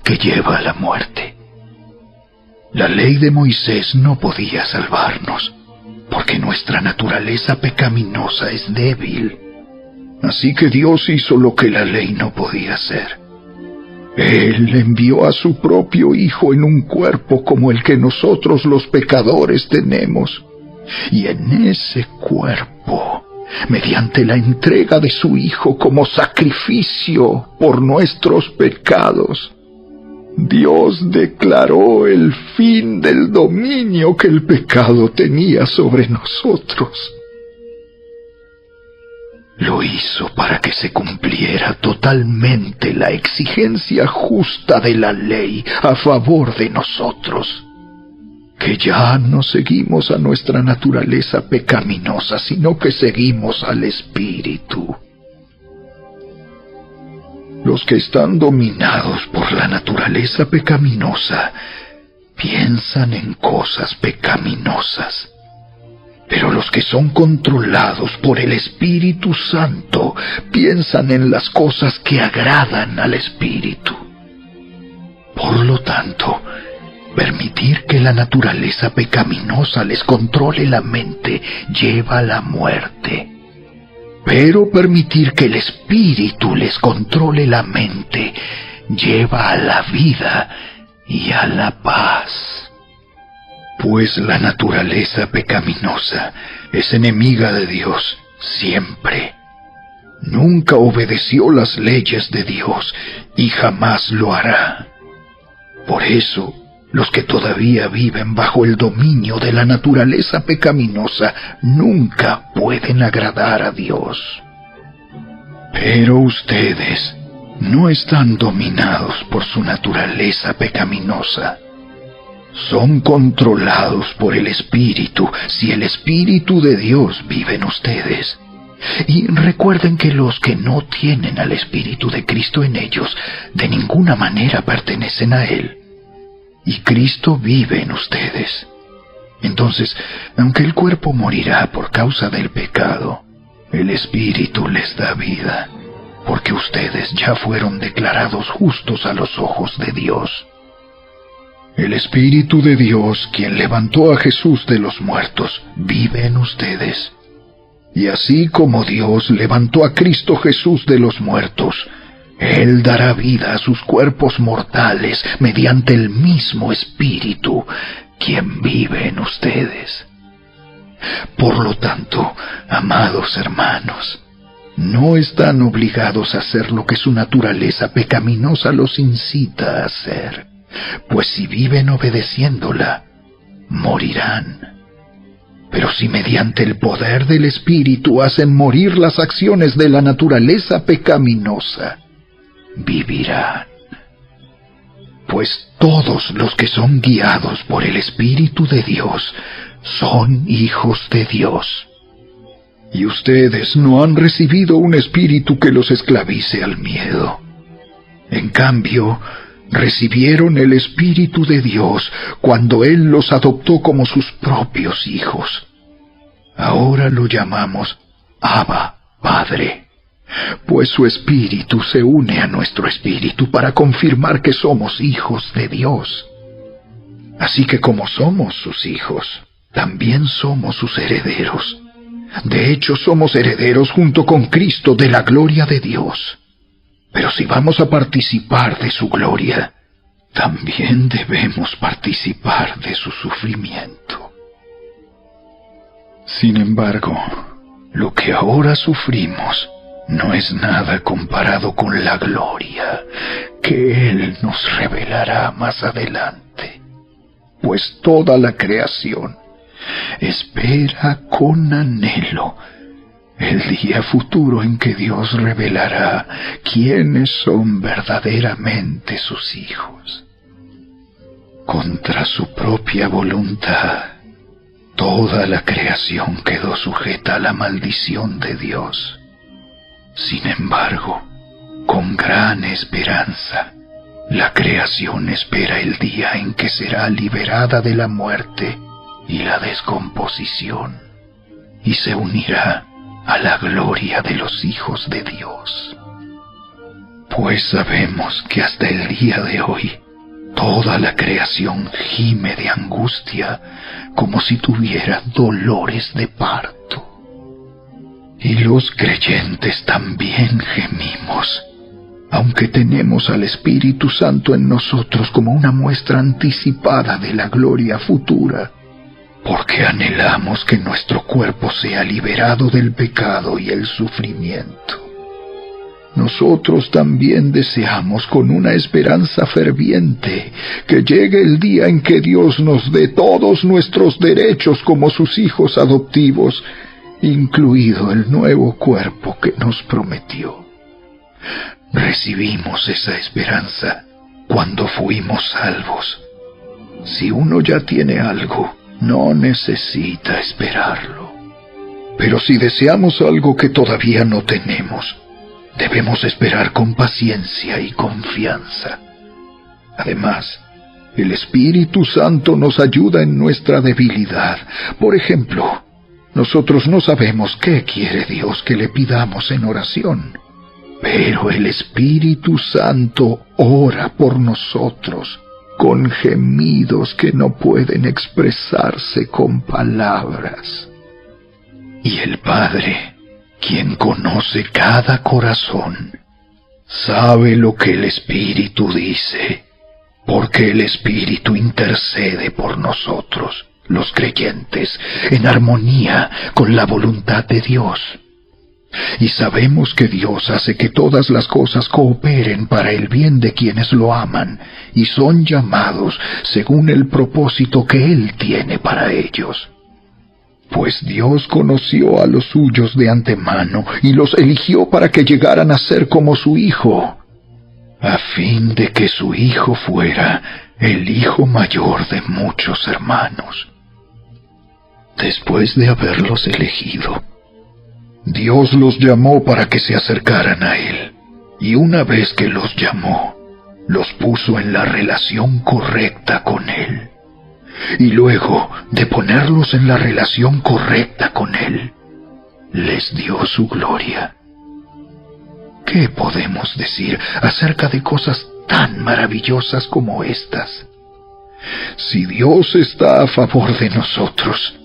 que lleva a la muerte. La ley de Moisés no podía salvarnos, porque nuestra naturaleza pecaminosa es débil. Así que Dios hizo lo que la ley no podía hacer. Él envió a su propio Hijo en un cuerpo como el que nosotros los pecadores tenemos. Y en ese cuerpo, mediante la entrega de su Hijo como sacrificio por nuestros pecados, Dios declaró el fin del dominio que el pecado tenía sobre nosotros. Lo hizo para que se cumpliera totalmente la exigencia justa de la ley a favor de nosotros, que ya no seguimos a nuestra naturaleza pecaminosa, sino que seguimos al Espíritu. Los que están dominados por la naturaleza pecaminosa piensan en cosas pecaminosas, pero los que son controlados por el Espíritu Santo piensan en las cosas que agradan al Espíritu. Por lo tanto, permitir que la naturaleza pecaminosa les controle la mente lleva a la muerte. Pero permitir que el Espíritu les controle la mente lleva a la vida y a la paz. Pues la naturaleza pecaminosa es enemiga de Dios siempre. Nunca obedeció las leyes de Dios y jamás lo hará. Por eso, los que todavía viven bajo el dominio de la naturaleza pecaminosa nunca pueden agradar a Dios. Pero ustedes no están dominados por su naturaleza pecaminosa, son controlados por el Espíritu, si el Espíritu de Dios vive en ustedes. Y recuerden que los que no tienen al Espíritu de Cristo en ellos, de ninguna manera pertenecen a Él. Y Cristo vive en ustedes. Entonces, aunque el cuerpo morirá por causa del pecado, el Espíritu les da vida, porque ustedes ya fueron declarados justos a los ojos de Dios. El Espíritu de Dios, quien levantó a Jesús de los muertos, vive en ustedes. Y así como Dios levantó a Cristo Jesús de los muertos, Él dará vida a sus cuerpos mortales mediante el mismo Espíritu, quien vive en ustedes. Por lo tanto, amados hermanos, no están obligados a hacer lo que su naturaleza pecaminosa los incita a hacer, pues si viven obedeciéndola, morirán. Pero si mediante el poder del Espíritu hacen morir las acciones de la naturaleza pecaminosa, vivirán. Pues todos los que son guiados por el Espíritu de Dios son hijos de Dios. Y ustedes no han recibido un espíritu que los esclavice al miedo. En cambio, recibieron el Espíritu de Dios cuando Él los adoptó como sus propios hijos. Ahora lo llamamos Abba, Padre, pues su Espíritu se une a nuestro espíritu para confirmar que somos hijos de Dios. Así que como somos sus hijos, también somos sus herederos. De hecho, somos herederos junto con Cristo de la gloria de Dios. Pero si vamos a participar de su gloria, también debemos participar de su sufrimiento. Sin embargo, lo que ahora sufrimos no es nada comparado con la gloria que Él nos revelará más adelante, pues toda la creación espera con anhelo el día futuro en que Dios revelará quiénes son verdaderamente sus hijos. Contra su propia voluntad, toda la creación quedó sujeta a la maldición de Dios. Sin embargo, con gran esperanza, la creación espera el día en que será liberada de la muerte y la descomposición, y se unirá a la gloria de los hijos de Dios. Pues sabemos que hasta el día de hoy, toda la creación gime de angustia como si tuviera dolores de parto. Y los creyentes también gemimos, aunque tenemos al Espíritu Santo en nosotros como una muestra anticipada de la gloria futura, porque anhelamos que nuestro cuerpo sea liberado del pecado y el sufrimiento. Nosotros también deseamos con una esperanza ferviente que llegue el día en que Dios nos dé todos nuestros derechos como sus hijos adoptivos, incluido el nuevo cuerpo que nos prometió. Recibimos esa esperanza cuando fuimos salvos. Si uno ya tiene algo, no necesita esperarlo. Pero si deseamos algo que todavía no tenemos, debemos esperar con paciencia y confianza. Además, el Espíritu Santo nos ayuda en nuestra debilidad. Por ejemplo, nosotros no sabemos qué quiere Dios que le pidamos en oración, pero el Espíritu Santo ora por nosotros con gemidos que no pueden expresarse con palabras. Y el Padre, quien conoce cada corazón, sabe lo que el Espíritu dice, porque el Espíritu intercede por nosotros, los creyentes, en armonía con la voluntad de Dios. Y sabemos que Dios hace que todas las cosas cooperen para el bien de quienes lo aman y son llamados según el propósito que Él tiene para ellos. Pues Dios conoció a los suyos de antemano y los eligió para que llegaran a ser como su Hijo, a fin de que su Hijo fuera el hijo mayor de muchos hermanos. Después de haberlos elegido, Dios los llamó para que se acercaran a Él, y una vez que los llamó, los puso en la relación correcta con Él. Y luego de ponerlos en la relación correcta con Él, les dio su gloria. ¿Qué podemos decir acerca de cosas tan maravillosas como estas? Si Dios está a favor de nosotros,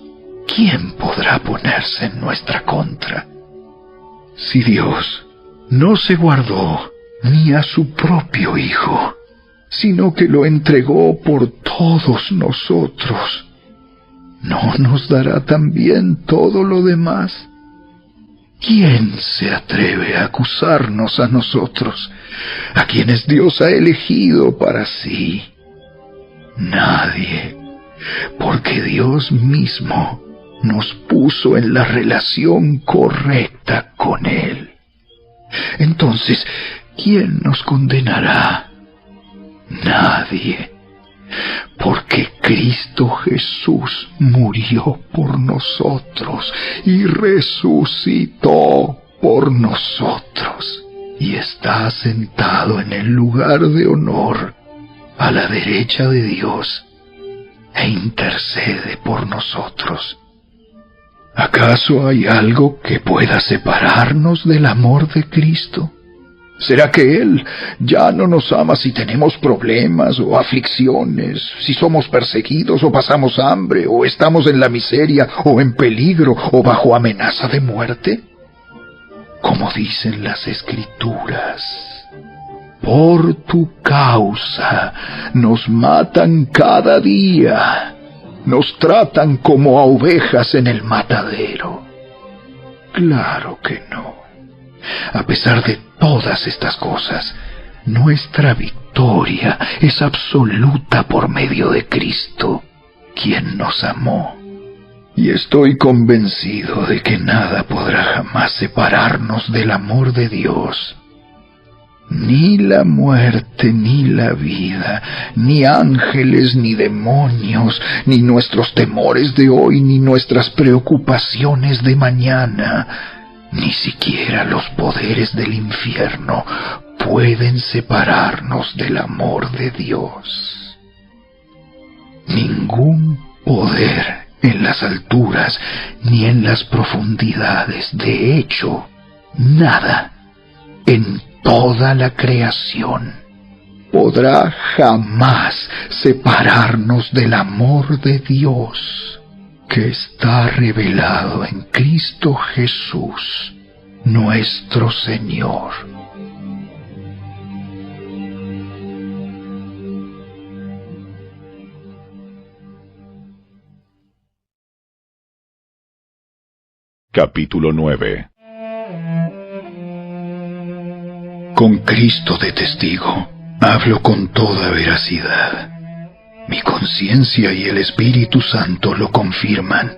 ¿quién podrá ponerse en nuestra contra? Si Dios no se guardó ni a su propio Hijo, sino que lo entregó por todos nosotros, ¿no nos dará también todo lo demás? ¿Quién se atreve a acusarnos a nosotros, a quienes Dios ha elegido para sí? Nadie, porque Dios mismo nos puso en la relación correcta con Él. Entonces, ¿quién nos condenará? Nadie, porque Cristo Jesús murió por nosotros y resucitó por nosotros, y está sentado en el lugar de honor a la derecha de Dios, e intercede por nosotros. ¿Acaso hay algo que pueda separarnos del amor de Cristo? ¿Será que Él ya no nos ama si tenemos problemas o aflicciones, si somos perseguidos o pasamos hambre, o estamos en la miseria o en peligro o bajo amenaza de muerte? Como dicen las Escrituras, por tu causa nos matan cada día, nos tratan como a ovejas en el matadero. Claro que no. A pesar de todas estas cosas, nuestra victoria es absoluta por medio de Cristo, quien nos amó. Y estoy convencido de que nada podrá jamás separarnos del amor de Dios. Ni la muerte, ni la vida, ni ángeles, ni demonios, ni nuestros temores de hoy, ni nuestras preocupaciones de mañana, ni siquiera los poderes del infierno pueden separarnos del amor de Dios. Ningún poder en las alturas ni en las profundidades, de hecho, nada en toda la creación podrá jamás separarnos del amor de Dios, que está revelado en Cristo Jesús, nuestro Señor. Capítulo 9. Con Cristo de testigo, hablo con toda veracidad. Mi conciencia y el Espíritu Santo lo confirman.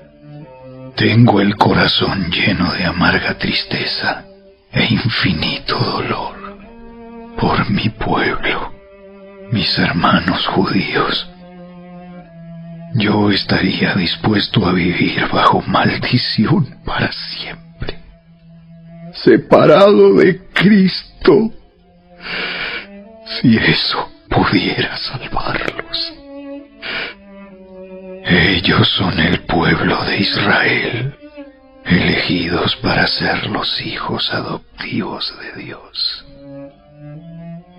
Tengo el corazón lleno de amarga tristeza e infinito dolor por mi pueblo, mis hermanos judíos. Yo estaría dispuesto a vivir bajo maldición para siempre, separado de Cristo, si eso pudiera salvarlos. Ellos son el pueblo de Israel, elegidos para ser los hijos adoptivos de Dios.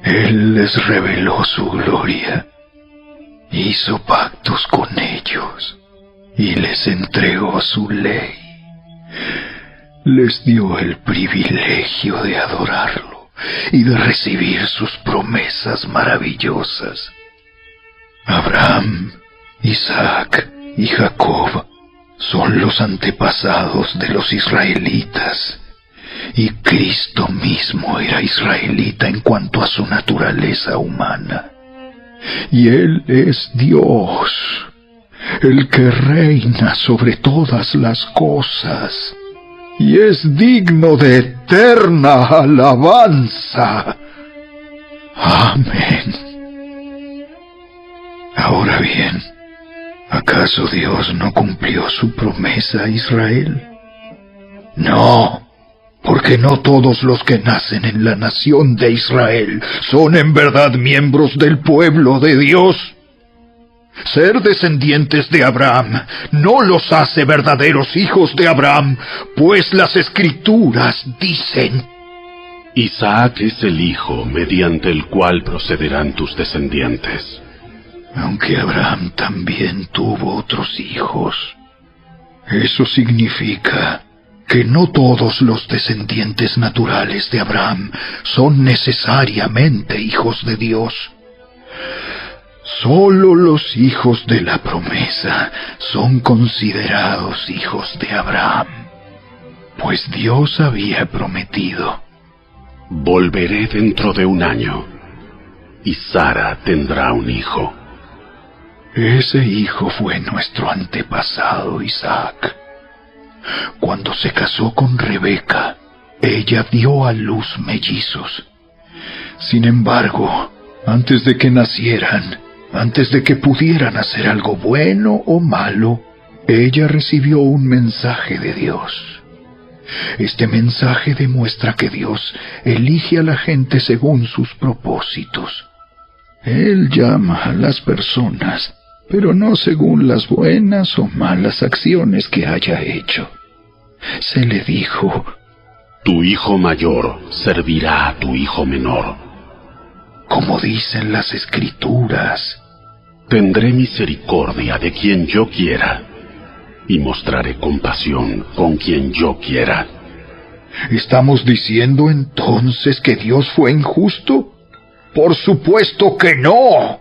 Él les reveló su gloria, hizo pactos con ellos y les entregó su ley. Les dio el privilegio de adorarlo y de recibir sus promesas maravillosas. Abraham, Isaac y Jacob son los antepasados de los israelitas, y Cristo mismo era israelita en cuanto a su naturaleza humana. Y Él es Dios, el que reina sobre todas las cosas, y es digno de eterna alabanza. Amén. Ahora bien, ¿acaso Dios no cumplió su promesa a Israel? No, porque no todos los que nacen en la nación de Israel son en verdad miembros del pueblo de Dios. Ser descendientes de Abraham no los hace verdaderos hijos de Abraham, pues las Escrituras dicen: Isaac es el hijo mediante el cual procederán tus descendientes. Aunque Abraham también tuvo otros hijos, eso significa que no todos los descendientes naturales de Abraham son necesariamente hijos de Dios. Solo los hijos de la promesa son considerados hijos de Abraham, pues Dios había prometido: Volveré dentro de 1 año, y Sara tendrá un hijo. Ese hijo fue nuestro antepasado Isaac. Cuando se casó con Rebeca, ella dio a luz mellizos. Sin embargo, antes de que nacieran, antes de que pudieran hacer algo bueno o malo, ella recibió un mensaje de Dios. Este mensaje demuestra que Dios elige a la gente según sus propósitos. Él llama a las personas, pero no según las buenas o malas acciones que haya hecho. Se le dijo: Tu hijo mayor servirá a tu hijo menor. Como dicen las Escrituras: Tendré misericordia de quien yo quiera, y mostraré compasión con quien yo quiera. ¿Estamos diciendo entonces que Dios fue injusto? Por supuesto que no.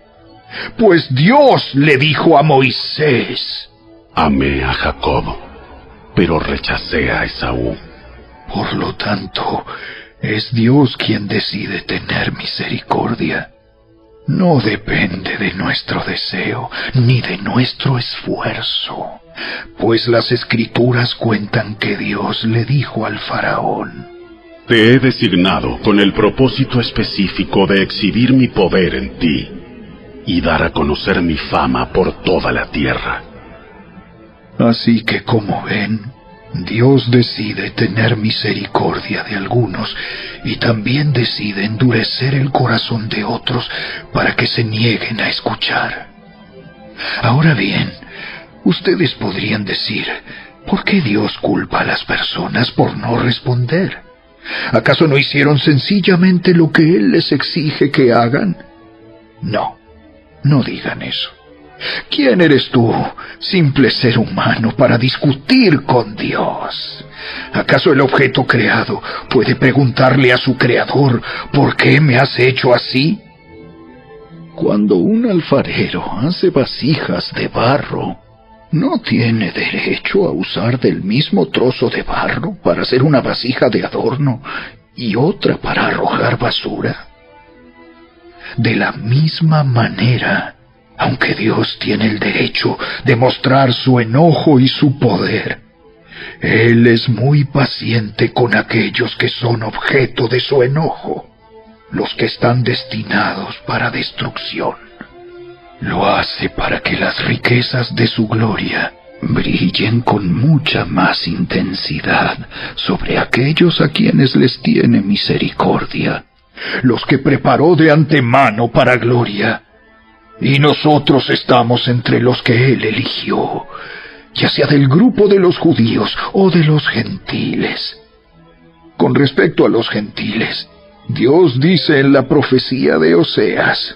Pues Dios le dijo a Moisés: Amé a Jacob, pero rechacé a Esaú. Por lo tanto, es Dios quien decide tener misericordia. No depende de nuestro deseo, ni de nuestro esfuerzo, pues las Escrituras cuentan que Dios le dijo al faraón: Te he designado con el propósito específico de exhibir mi poder en ti y dar a conocer mi fama por toda la tierra. Así que, como ven, Dios decide tener misericordia de algunos y también decide endurecer el corazón de otros para que se nieguen a escuchar. Ahora bien, ustedes podrían decir: ¿por qué Dios culpa a las personas por no responder? ¿Acaso no hicieron sencillamente lo que Él les exige que hagan? No, no digan eso. ¿Quién eres tú, simple ser humano, para discutir con Dios? ¿Acaso el objeto creado puede preguntarle a su creador: ¿por qué me has hecho así? Cuando un alfarero hace vasijas de barro, ¿no tiene derecho a usar del mismo trozo de barro para hacer una vasija de adorno y otra para arrojar basura? De la misma manera, aunque Dios tiene el derecho de mostrar su enojo y su poder, Él es muy paciente con aquellos que son objeto de su enojo, los que están destinados para destrucción. Lo hace para que las riquezas de su gloria brillen con mucha más intensidad sobre aquellos a quienes les tiene misericordia, los que preparó de antemano para gloria. Y nosotros estamos entre los que Él eligió, ya sea del grupo de los judíos o de los gentiles. Con respecto a los gentiles, Dios dice en la profecía de Oseas: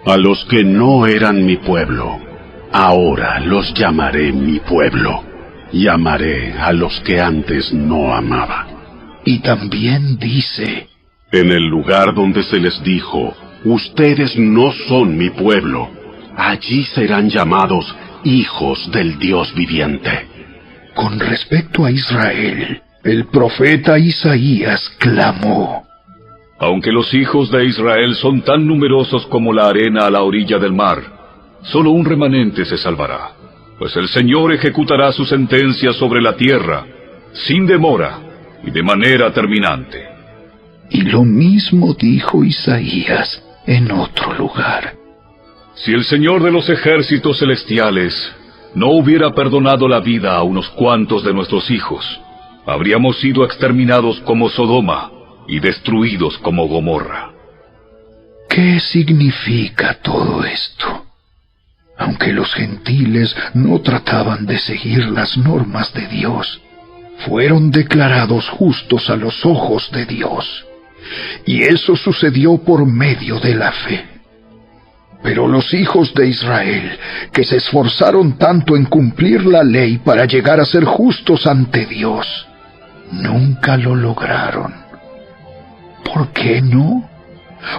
A los que no eran mi pueblo, ahora los llamaré mi pueblo, y amaré a los que antes no amaba. Y también dice: En el lugar donde se les dijo: Ustedes no son mi pueblo, allí serán llamados hijos del Dios viviente. Con respecto a Israel, el profeta Isaías clamó: Aunque los hijos de Israel son tan numerosos como la arena a la orilla del mar, solo un remanente se salvará, pues el Señor ejecutará su sentencia sobre la tierra, sin demora y de manera terminante. Y lo mismo dijo Isaías en otro lugar: Si el Señor de los ejércitos celestiales no hubiera perdonado la vida a unos cuantos de nuestros hijos, habríamos sido exterminados como Sodoma y destruidos como Gomorra. ¿Qué significa todo esto? Aunque los gentiles no trataban de seguir las normas de Dios, fueron declarados justos a los ojos de Dios. Y eso sucedió por medio de la fe. Pero los hijos de Israel, que se esforzaron tanto en cumplir la ley para llegar a ser justos ante Dios, nunca lo lograron. ¿Por qué no?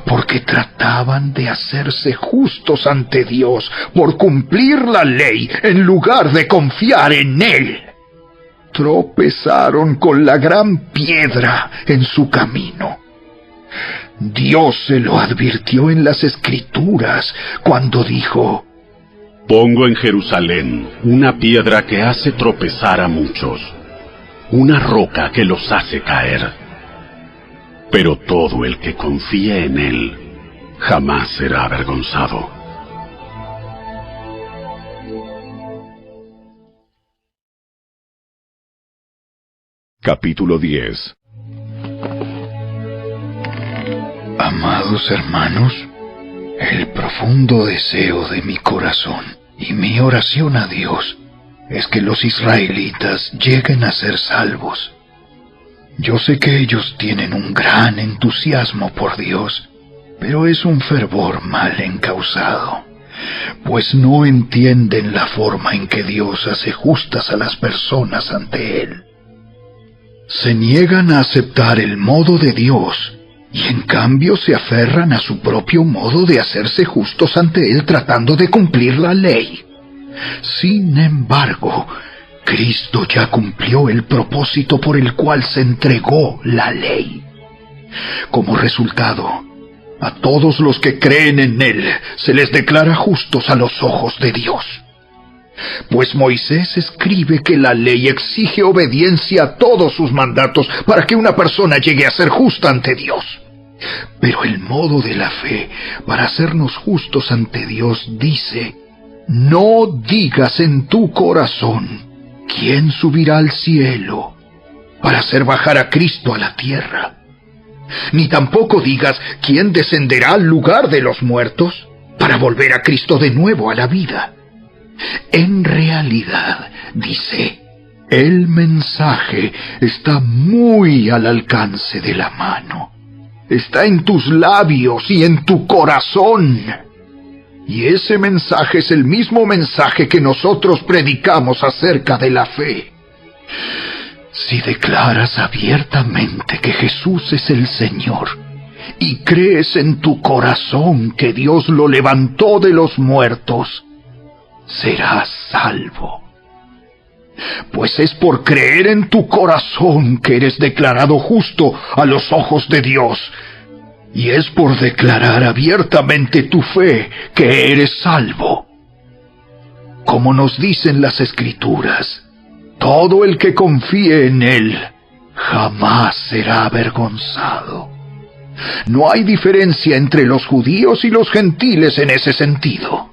Porque trataban de hacerse justos ante Dios por cumplir la ley en lugar de confiar en Él. Tropezaron con la gran piedra en su camino. Dios se lo advirtió en las Escrituras cuando dijo: Pongo en Jerusalén una piedra que hace tropezar a muchos, una roca que los hace caer. Pero todo el que confíe en Él jamás será avergonzado. Capítulo 10. Amados hermanos, el profundo deseo de mi corazón y mi oración a Dios es que los israelitas lleguen a ser salvos. Yo sé que ellos tienen un gran entusiasmo por Dios, pero es un fervor mal encausado, pues no entienden la forma en que Dios hace justas a las personas ante Él. Se niegan a aceptar el modo de Dios, y en cambio se aferran a su propio modo de hacerse justos ante Él tratando de cumplir la ley. Sin embargo, Cristo ya cumplió el propósito por el cual se entregó la ley. Como resultado, a todos los que creen en Él se les declara justos a los ojos de Dios. Pues Moisés escribe que la ley exige obediencia a todos sus mandatos para que una persona llegue a ser justa ante Dios. Pero el modo de la fe para hacernos justos ante Dios dice: no digas en tu corazón: ¿quién subirá al cielo para hacer bajar a Cristo a la tierra? Ni tampoco digas: ¿quién descenderá al lugar de los muertos para volver a Cristo de nuevo a la vida? En realidad, dice, el mensaje está muy al alcance de la mano. Está en tus labios y en tu corazón. Y ese mensaje es el mismo mensaje que nosotros predicamos acerca de la fe. Si declaras abiertamente que Jesús es el Señor y crees en tu corazón que Dios lo levantó de los muertos, serás salvo. Pues es por creer en tu corazón que eres declarado justo a los ojos de Dios, y es por declarar abiertamente tu fe que eres salvo. Como nos dicen las Escrituras, todo el que confíe en Él jamás será avergonzado. No hay diferencia entre los judíos y los gentiles en ese sentido.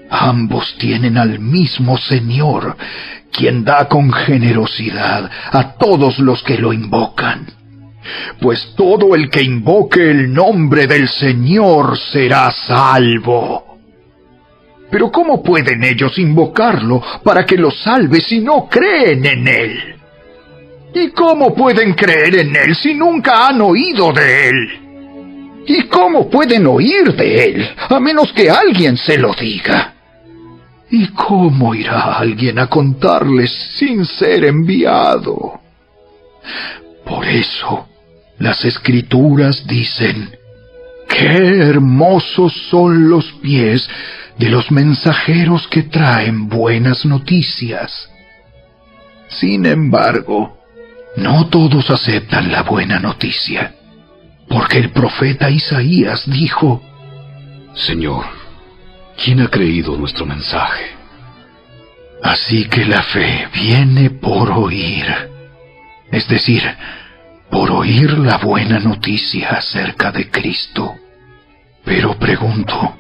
Ambos tienen al mismo Señor, quien da con generosidad a todos los que lo invocan. Pues todo el que invoque el nombre del Señor será salvo. Pero ¿cómo pueden ellos invocarlo para que los salve si no creen en Él? ¿Y cómo pueden creer en Él si nunca han oído de Él? ¿Y cómo pueden oír de Él a menos que alguien se lo diga? ¿Y cómo irá alguien a contarles sin ser enviado? Por eso, las Escrituras dicen: ¡qué hermosos son los pies de los mensajeros que traen buenas noticias! Sin embargo, no todos aceptan la buena noticia, porque el profeta Isaías dijo: Señor, ¿quién ha creído nuestro mensaje? Así que la fe viene por oír, es decir, por oír la buena noticia acerca de Cristo. Pero pregunto,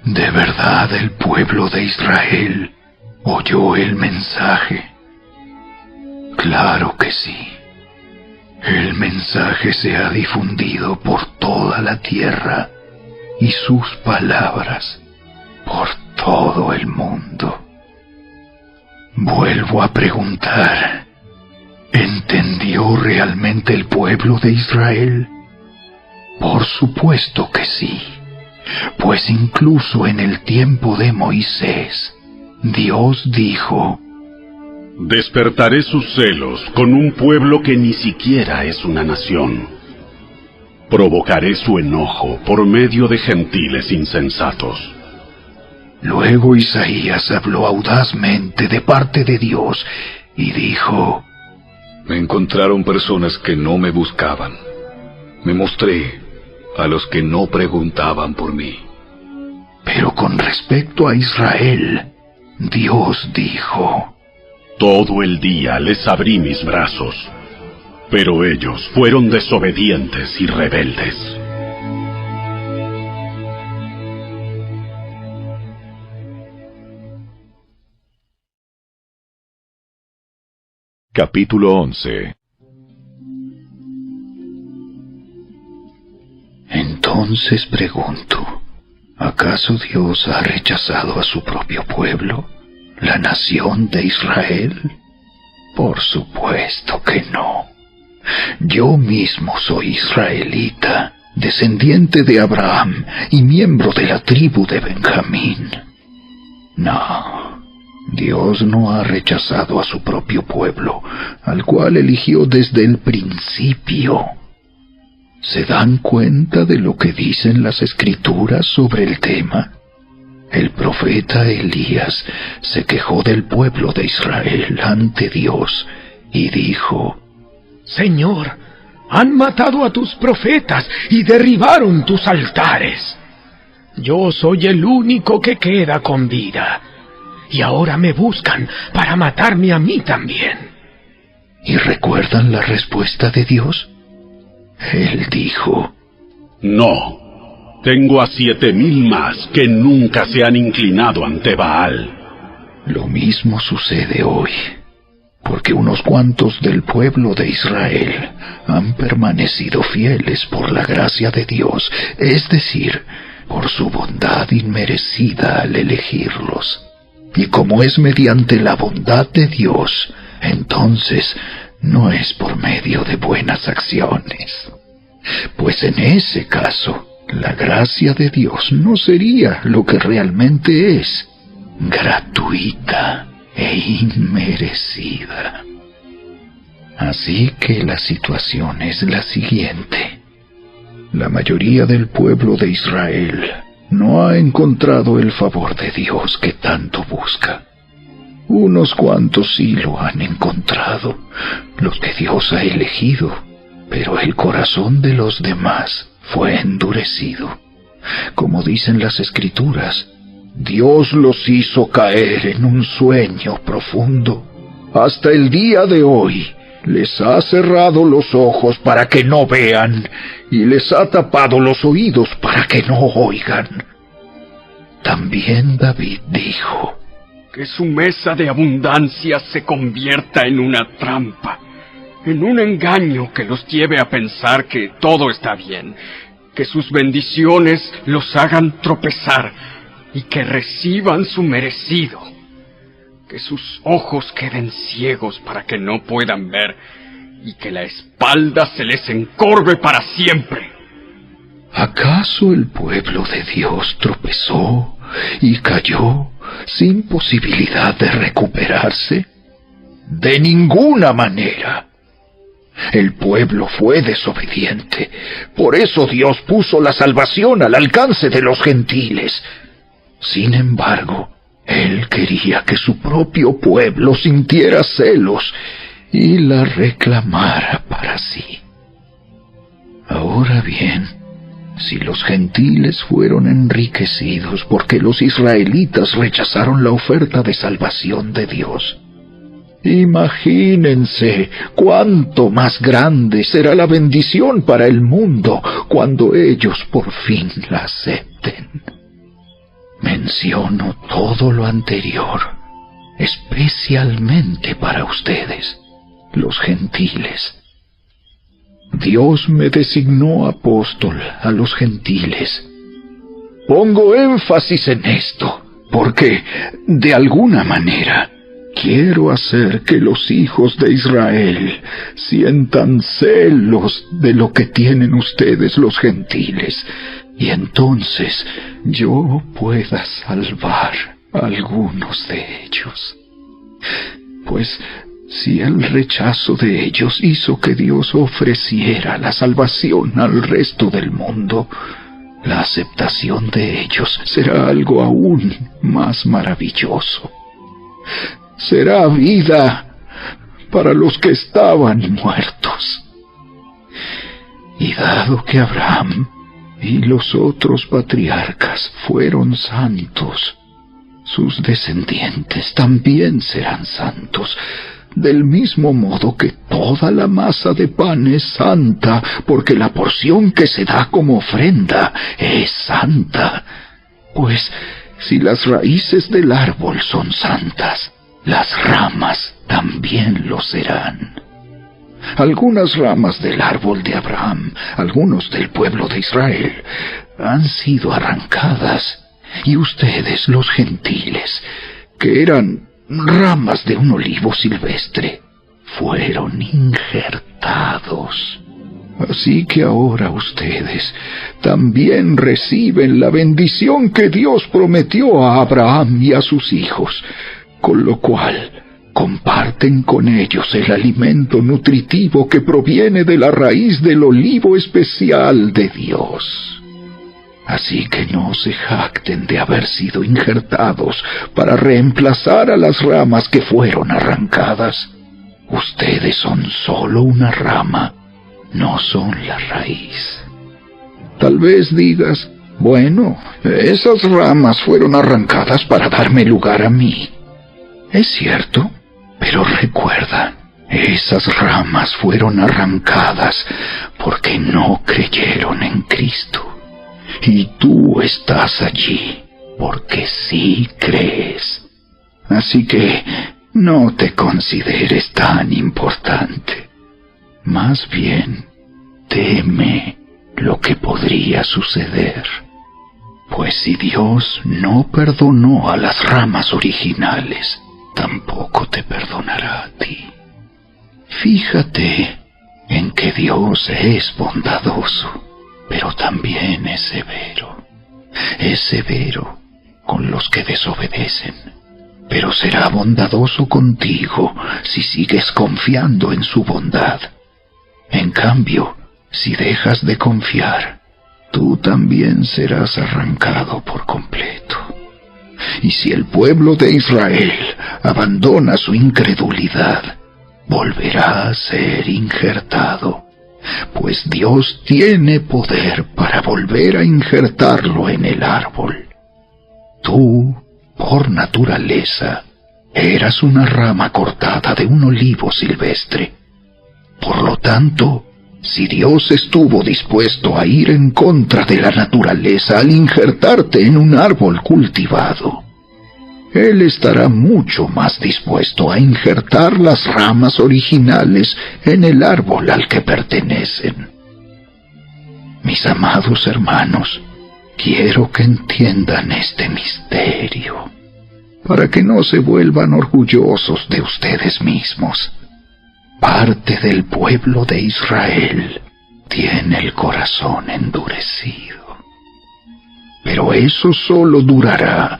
¿De verdad el pueblo de Israel oyó el mensaje? Claro que sí. El mensaje se ha difundido por toda la tierra y sus palabras por todo el mundo. Vuelvo a preguntar, ¿entendió realmente el pueblo de Israel? Por supuesto que sí, pues incluso en el tiempo de Moisés, Dios dijo: despertaré sus celos con un pueblo que ni siquiera es una nación. Provocaré su enojo por medio de gentiles insensatos. Luego Isaías habló audazmente de parte de Dios y dijo: Me encontraron personas que no me buscaban. Me mostré a los que no preguntaban por mí. Pero con respecto a Israel, Dios dijo: todo el día les abrí mis brazos, pero ellos fueron desobedientes y rebeldes. Capítulo 11. Entonces pregunto, ¿acaso Dios ha rechazado a su propio pueblo, la nación de Israel? Por supuesto que no. Yo mismo soy israelita, descendiente de Abraham y miembro de la tribu de Benjamín. No, Dios no ha rechazado a su propio pueblo, al cual eligió desde el principio. ¿Se dan cuenta de lo que dicen las Escrituras sobre el tema? El profeta Elías se quejó del pueblo de Israel ante Dios y dijo: Señor, han matado a tus profetas y derribaron tus altares. Yo soy el único que queda con vida, y ahora me buscan para matarme a mí también. ¿Y recuerdan la respuesta de Dios? Él dijo: no. Tengo a 7,000 más que nunca se han inclinado ante Baal. Lo mismo sucede hoy, porque unos cuantos del pueblo de Israel han permanecido fieles por la gracia de Dios, es decir, por su bondad inmerecida al elegirlos. Y como es mediante la bondad de Dios, entonces no es por medio de buenas acciones. Pues en ese caso, la gracia de Dios no sería lo que realmente es: gratuita e inmerecida. Así que la situación es la siguiente. La mayoría del pueblo de Israel no ha encontrado el favor de Dios que tanto busca. Unos cuantos sí lo han encontrado, los que Dios ha elegido, pero el corazón de los demás fue endurecido. Como dicen las Escrituras, Dios los hizo caer en un sueño profundo. Hasta el día de hoy les ha cerrado los ojos para que no vean y les ha tapado los oídos para que no oigan. También David dijo: que su mesa de abundancia se convierta en una trampa, en un engaño que los lleve a pensar que todo está bien, que sus bendiciones los hagan tropezar y que reciban su merecido, que sus ojos queden ciegos para que no puedan ver y que la espalda se les encorve para siempre. ¿Acaso el pueblo de Dios tropezó y cayó sin posibilidad de recuperarse? De ninguna manera. El pueblo fue desobediente. Por eso Dios puso la salvación al alcance de los gentiles. Sin embargo, Él quería que su propio pueblo sintiera celos y la reclamara para sí. Ahora bien, si los gentiles fueron enriquecidos porque los israelitas rechazaron la oferta de salvación de Dios, imagínense cuánto más grande será la bendición para el mundo cuando ellos por fin la acepten. menciono todo lo anterior, especialmente para ustedes, los gentiles. Dios me designó apóstol a los gentiles. Pongo énfasis en esto, porque, de alguna manera, quiero hacer que los hijos de Israel sientan celos de lo que tienen ustedes los gentiles, y entonces yo pueda salvar a algunos de ellos. Pues si el rechazo de ellos hizo que Dios ofreciera la salvación al resto del mundo, la aceptación de ellos será algo aún más maravilloso. Será vida para los que estaban muertos. Y dado que Abraham y los otros patriarcas fueron santos, sus descendientes también serán santos, del mismo modo que toda la masa de pan es santa, porque la porción que se da como ofrenda es santa. Pues si las raíces del árbol son santas, las ramas también lo serán. Algunas ramas del árbol de Abraham, algunos del pueblo de Israel, han sido arrancadas, y ustedes, los gentiles, que eran ramas de un olivo silvestre, fueron injertados. Así que ahora ustedes también reciben la bendición que Dios prometió a Abraham y a sus hijos, con lo cual comparten con ellos el alimento nutritivo que proviene de la raíz del olivo especial de Dios. Así que no se jacten de haber sido injertados para reemplazar a las ramas que fueron arrancadas. Ustedes son solo una rama, no son la raíz. Tal vez digas, bueno, esas ramas fueron arrancadas para darme lugar a mí. Es cierto, pero recuerda, esas ramas fueron arrancadas porque no creyeron en Cristo. Y tú estás allí porque sí crees. Así que no te consideres tan importante. Más bien, teme lo que podría suceder. Pues si Dios no perdonó a las ramas originales, tampoco te perdonará a ti. Fíjate en que Dios es bondadoso, pero también es severo. Es severo con los que desobedecen, pero será bondadoso contigo si sigues confiando en su bondad. En cambio, si dejas de confiar, tú también serás arrancado por completo. Y si el pueblo de Israel abandona su incredulidad, volverá a ser injertado, pues Dios tiene poder para volver a injertarlo en el árbol. Tú, por naturaleza, eras una rama cortada de un olivo silvestre. Por lo tanto, si Dios estuvo dispuesto a ir en contra de la naturaleza al injertarte en un árbol cultivado, Él estará mucho más dispuesto a injertar las ramas originales en el árbol al que pertenecen. Mis amados hermanos, quiero que entiendan este misterio, para que no se vuelvan orgullosos de ustedes mismos. Parte del pueblo de Israel tiene el corazón endurecido. Pero eso solo durará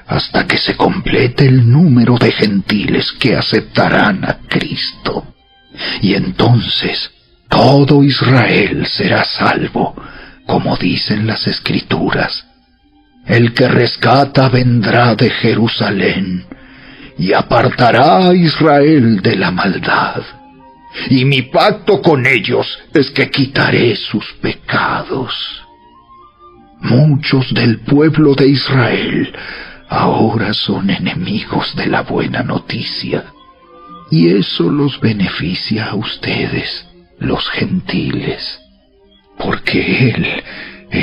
hasta que se complete el número de gentiles que aceptarán a Cristo. Y entonces todo Israel será salvo, como dicen las Escrituras. El que rescata vendrá de Jerusalén y apartará a Israel de la maldad. Y mi pacto con ellos es que quitaré sus pecados. Muchos del pueblo de Israel ahora son enemigos de la buena noticia, y eso los beneficia a ustedes, los gentiles, porque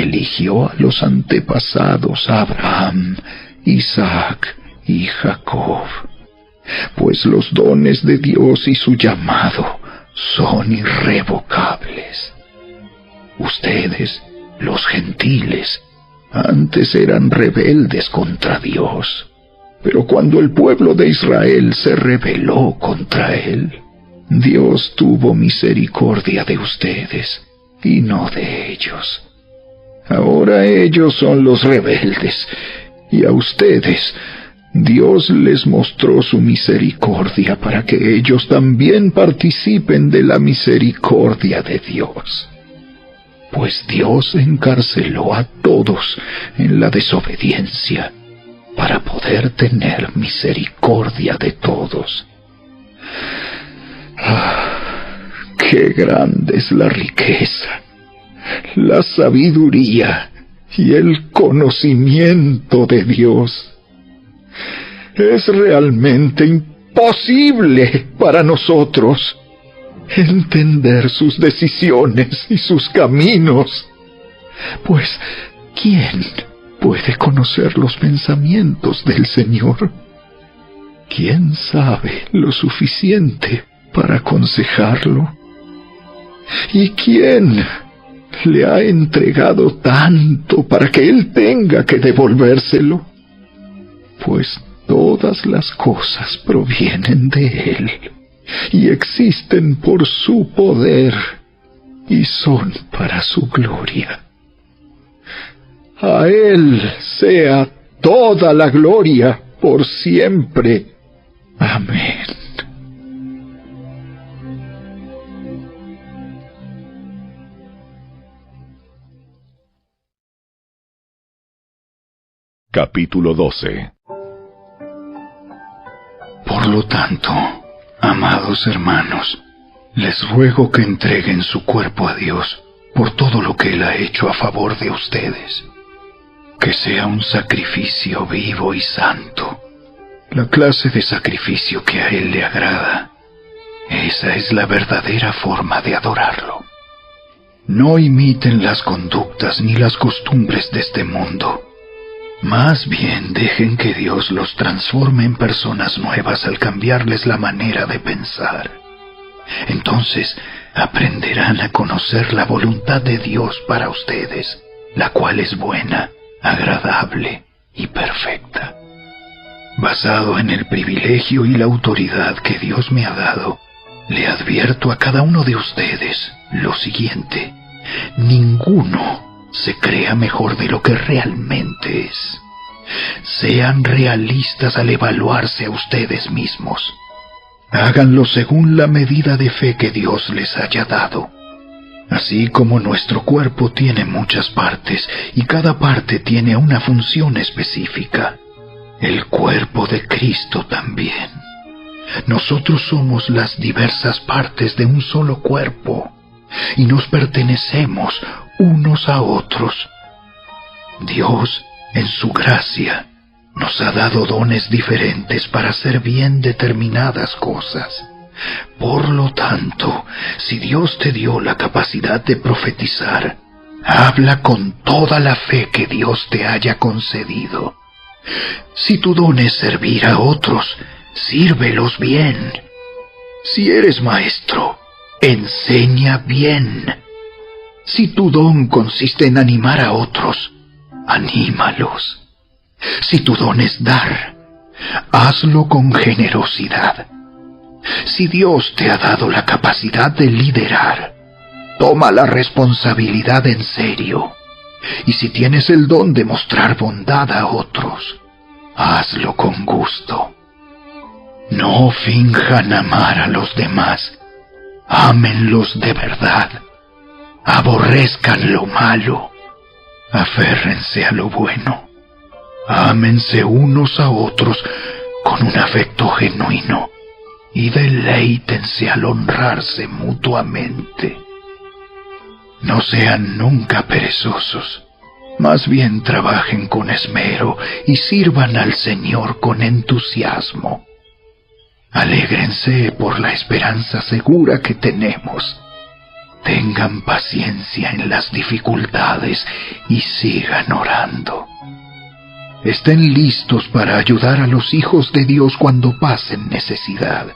eligió a los antepasados Abraham, Isaac y Jacob, pues los dones de Dios y su llamado son irrevocables. Ustedes, los gentiles, antes eran rebeldes contra Dios, pero cuando el pueblo de Israel se rebeló contra él, Dios tuvo misericordia de ustedes y no de ellos. Ahora ellos son los rebeldes, y a ustedes Dios les mostró su misericordia para que ellos también participen de la misericordia de Dios. Pues Dios encarceló a todos en la desobediencia para poder tener misericordia de todos. ¡Qué grande es la riqueza, la sabiduría y el conocimiento de Dios! Es realmente imposible para nosotros entender sus decisiones y sus caminos, pues ¿quién puede conocer los pensamientos del Señor? ¿Quién sabe lo suficiente para aconsejarlo? ¿Y quién le ha entregado tanto para que él tenga que devolvérselo? Pues todas las cosas provienen de él y existen por su poder y son para su gloria. A él sea toda la gloria por siempre. Amén. Capítulo 12. Por lo tanto, amados hermanos, les ruego que entreguen su cuerpo a Dios por todo lo que Él ha hecho a favor de ustedes, que sea un sacrificio vivo y santo, la clase de sacrificio que a Él le agrada. Esa es la verdadera forma de adorarlo. No imiten las conductas ni las costumbres de este mundo. Más bien dejen que Dios los transforme en personas nuevas al cambiarles la manera de pensar. Entonces aprenderán a conocer la voluntad de Dios para ustedes, la cual es buena, agradable y perfecta. Basado en el privilegio y la autoridad que Dios me ha dado, le advierto a cada uno de ustedes lo siguiente: ninguno se crea mejor de lo que realmente es. Sean realistas al evaluarse a ustedes mismos. Háganlo según la medida de fe que Dios les haya dado. Así como nuestro cuerpo tiene muchas partes y cada parte tiene una función específica, el cuerpo de Cristo también. Nosotros somos las diversas partes de un solo cuerpo y nos pertenecemos unos a otros. Dios, en su gracia, nos ha dado dones diferentes para hacer bien determinadas cosas. Por lo tanto, si Dios te dio la capacidad de profetizar, habla con toda la fe que Dios te haya concedido. Si tu don es servir a otros, sírvelos bien. Si eres maestro, enseña bien. Si tu don consiste en animar a otros, anímalos. Si tu don es dar, hazlo con generosidad. Si Dios te ha dado la capacidad de liderar, toma la responsabilidad en serio. Y si tienes el don de mostrar bondad a otros, hazlo con gusto. No finjan amar a los demás, ámenlos de verdad. Aborrezcan lo malo, aférrense a lo bueno. Ámense unos a otros con un afecto genuino y deleítense al honrarse mutuamente. No sean nunca perezosos, más bien trabajen con esmero y sirvan al Señor con entusiasmo. Alégrense por la esperanza segura que tenemos. Tengan paciencia en las dificultades y sigan orando. Estén listos para ayudar a los hijos de Dios cuando pasen necesidad.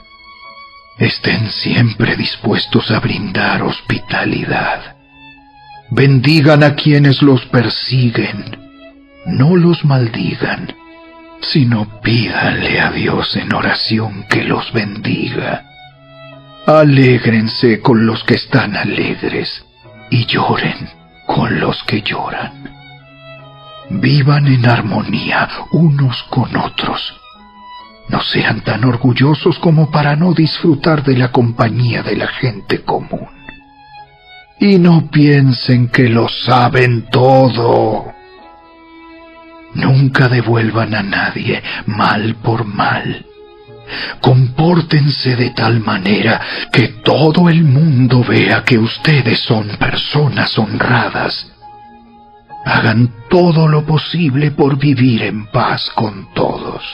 Estén siempre dispuestos a brindar hospitalidad. Bendigan a quienes los persiguen. No los maldigan, sino pídanle a Dios en oración que los bendiga. Alégrense con los que están alegres y lloren con los que lloran. Vivan en armonía unos con otros. No sean tan orgullosos como para no disfrutar de la compañía de la gente común. Y no piensen que lo saben todo. Nunca devuelvan a nadie mal por mal. Compórtense de tal manera que todo el mundo vea que ustedes son personas honradas. Hagan todo lo posible por vivir en paz con todos.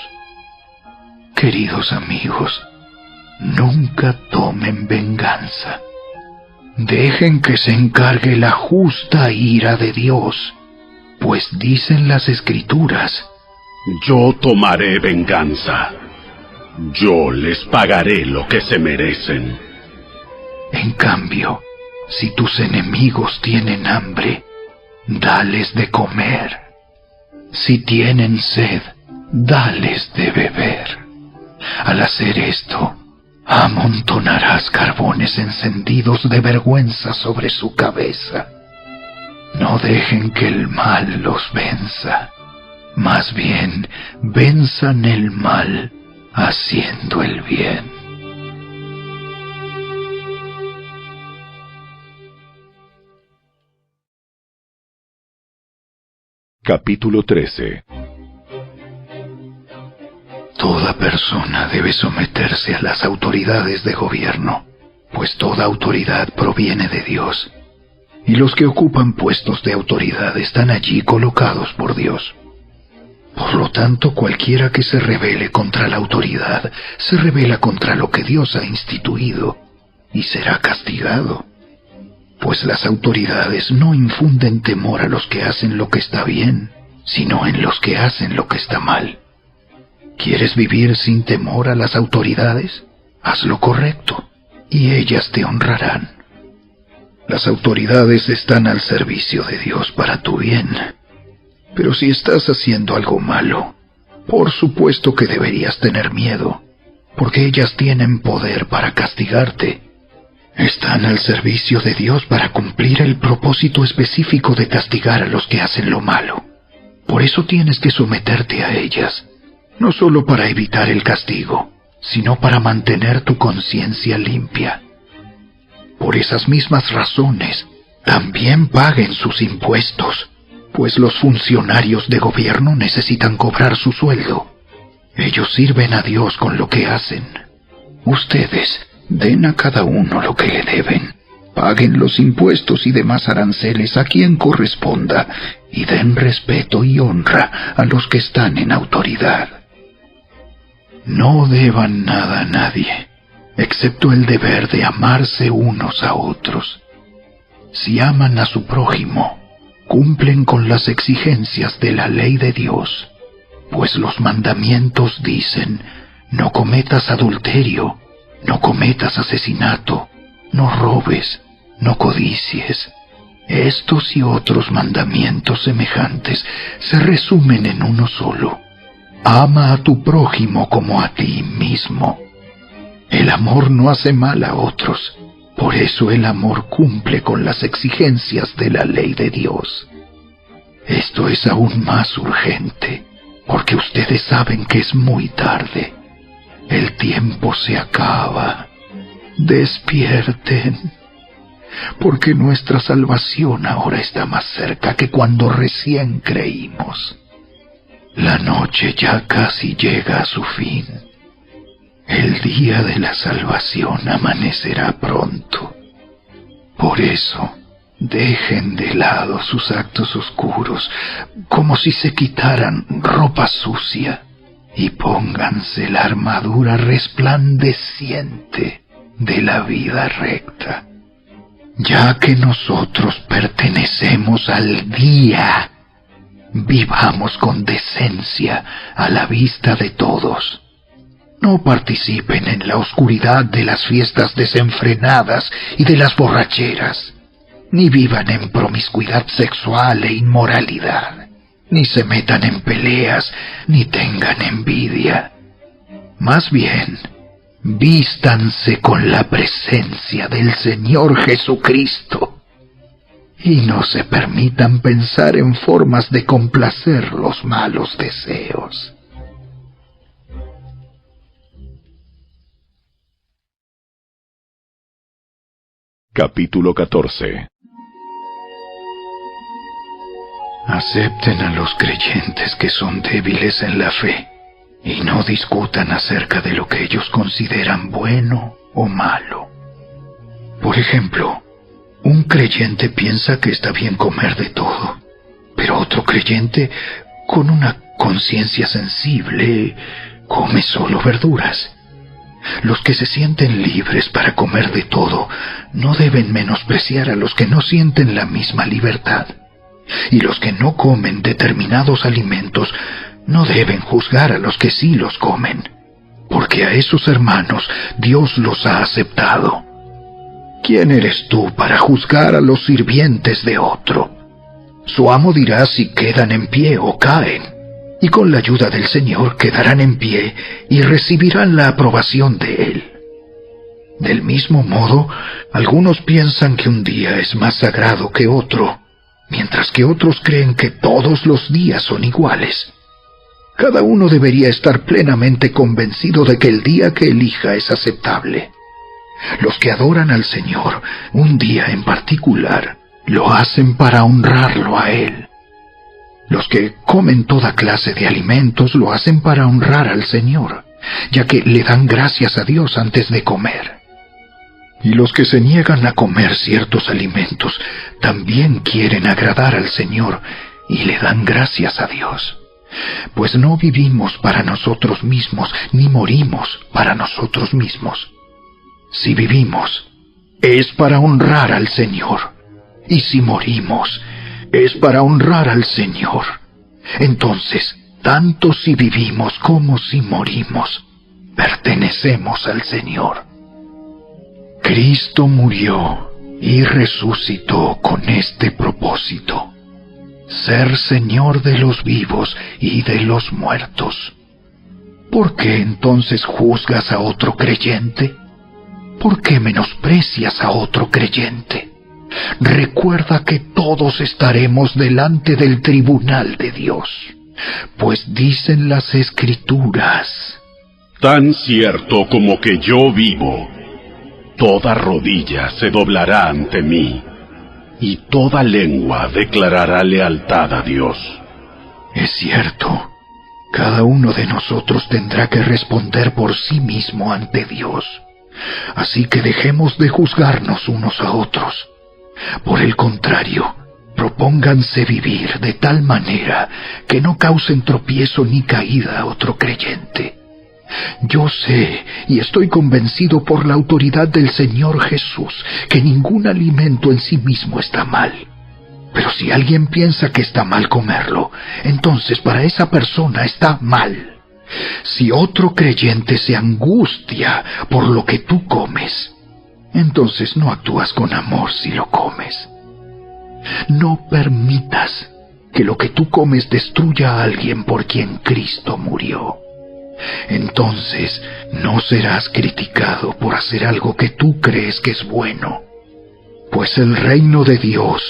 Queridos amigos, nunca tomen venganza. Dejen que se encargue la justa ira de Dios, pues dicen las Escrituras: Yo tomaré venganza. Yo les pagaré lo que se merecen. En cambio, si tus enemigos tienen hambre, dales de comer. Si tienen sed, dales de beber. Al hacer esto, amontonarás carbones encendidos de vergüenza sobre su cabeza. No dejen que el mal los venza. Más bien, venzan el mal haciendo el bien. Capítulo 13. Toda persona debe someterse a las autoridades de gobierno, pues toda autoridad proviene de Dios, y los que ocupan puestos de autoridad están allí colocados por Dios. Por lo tanto, cualquiera que se rebele contra la autoridad, se rebela contra lo que Dios ha instituido, y será castigado. Pues las autoridades no infunden temor a los que hacen lo que está bien, sino en los que hacen lo que está mal. ¿Quieres vivir sin temor a las autoridades? Haz lo correcto, y ellas te honrarán. Las autoridades están al servicio de Dios para tu bien. Pero si estás haciendo algo malo, por supuesto que deberías tener miedo, porque ellas tienen poder para castigarte. Están al servicio de Dios para cumplir el propósito específico de castigar a los que hacen lo malo. Por eso tienes que someterte a ellas, no solo para evitar el castigo, sino para mantener tu conciencia limpia. Por esas mismas razones, también paguen sus impuestos, pues los funcionarios de gobierno necesitan cobrar su sueldo. Ellos sirven a Dios con lo que hacen. Ustedes den a cada uno lo que le deben. Paguen los impuestos y demás aranceles a quien corresponda, y den respeto y honra a los que están en autoridad. No deban nada a nadie, excepto el deber de amarse unos a otros. Si aman a su prójimo, cumplen con las exigencias de la ley de Dios, pues los mandamientos dicen: no cometas adulterio, no cometas asesinato, no robes, no codicies. Estos y otros mandamientos semejantes se resumen en uno solo: ama a tu prójimo como a ti mismo. El amor no hace mal a otros, por eso el amor cumple con las exigencias de la ley de Dios. Esto es aún más urgente, porque ustedes saben que es muy tarde. El tiempo se acaba. Despierten, porque nuestra salvación ahora está más cerca que cuando recién creímos. La noche ya casi llega a su fin. El día de la salvación amanecerá pronto. Por eso, dejen de lado sus actos oscuros, como si se quitaran ropa sucia, y pónganse la armadura resplandeciente de la vida recta. Ya que nosotros pertenecemos al día, vivamos con decencia a la vista de todos. No participen en la oscuridad de las fiestas desenfrenadas y de las borracheras, ni vivan en promiscuidad sexual e inmoralidad, ni se metan en peleas, ni tengan envidia. Más bien, vístanse con la presencia del Señor Jesucristo y no se permitan pensar en formas de complacer los malos deseos. Capítulo 14. Acepten a los creyentes que son débiles en la fe y no discutan acerca de lo que ellos consideran bueno o malo. Por ejemplo, un creyente piensa que está bien comer de todo, pero otro creyente, con una conciencia sensible, come solo verduras. Los que se sienten libres para comer de todo no deben menospreciar a los que no sienten la misma libertad. Y los que no comen determinados alimentos no deben juzgar a los que sí los comen, porque a esos hermanos Dios los ha aceptado. ¿Quién eres tú para juzgar a los sirvientes de otro? Su amo dirá si quedan en pie o caen, y con la ayuda del Señor quedarán en pie y recibirán la aprobación de Él. Del mismo modo, algunos piensan que un día es más sagrado que otro, mientras que otros creen que todos los días son iguales. Cada uno debería estar plenamente convencido de que el día que elija es aceptable. Los que adoran al Señor un día en particular lo hacen para honrarlo a Él. Los que comen toda clase de alimentos lo hacen para honrar al Señor, ya que le dan gracias a Dios antes de comer. Y los que se niegan a comer ciertos alimentos también quieren agradar al Señor y le dan gracias a Dios. Pues no vivimos para nosotros mismos, ni morimos para nosotros mismos. Si vivimos, es para honrar al Señor. Y si morimos, es para honrar al Señor. Entonces, tanto si vivimos como si morimos, pertenecemos al Señor. Cristo murió y resucitó con este propósito: ser Señor de los vivos y de los muertos. ¿Por qué entonces juzgas a otro creyente? ¿Por qué menosprecias a otro creyente? Recuerda que todos estaremos delante del tribunal de Dios, pues dicen las Escrituras: tan cierto como que yo vivo, toda rodilla se doblará ante mí, y toda lengua declarará lealtad a Dios. Es cierto, cada uno de nosotros tendrá que responder por sí mismo ante Dios. Así que dejemos de juzgarnos unos a otros. Por el contrario, propónganse vivir de tal manera que no causen tropiezo ni caída a otro creyente. Yo sé y estoy convencido por la autoridad del Señor Jesús que ningún alimento en sí mismo está mal. Pero si alguien piensa que está mal comerlo, entonces para esa persona está mal. Si otro creyente se angustia por lo que tú comes, entonces no actúas con amor si lo comes. No permitas que lo que tú comes destruya a alguien por quien Cristo murió. Entonces no serás criticado por hacer algo que tú crees que es bueno. Pues el reino de Dios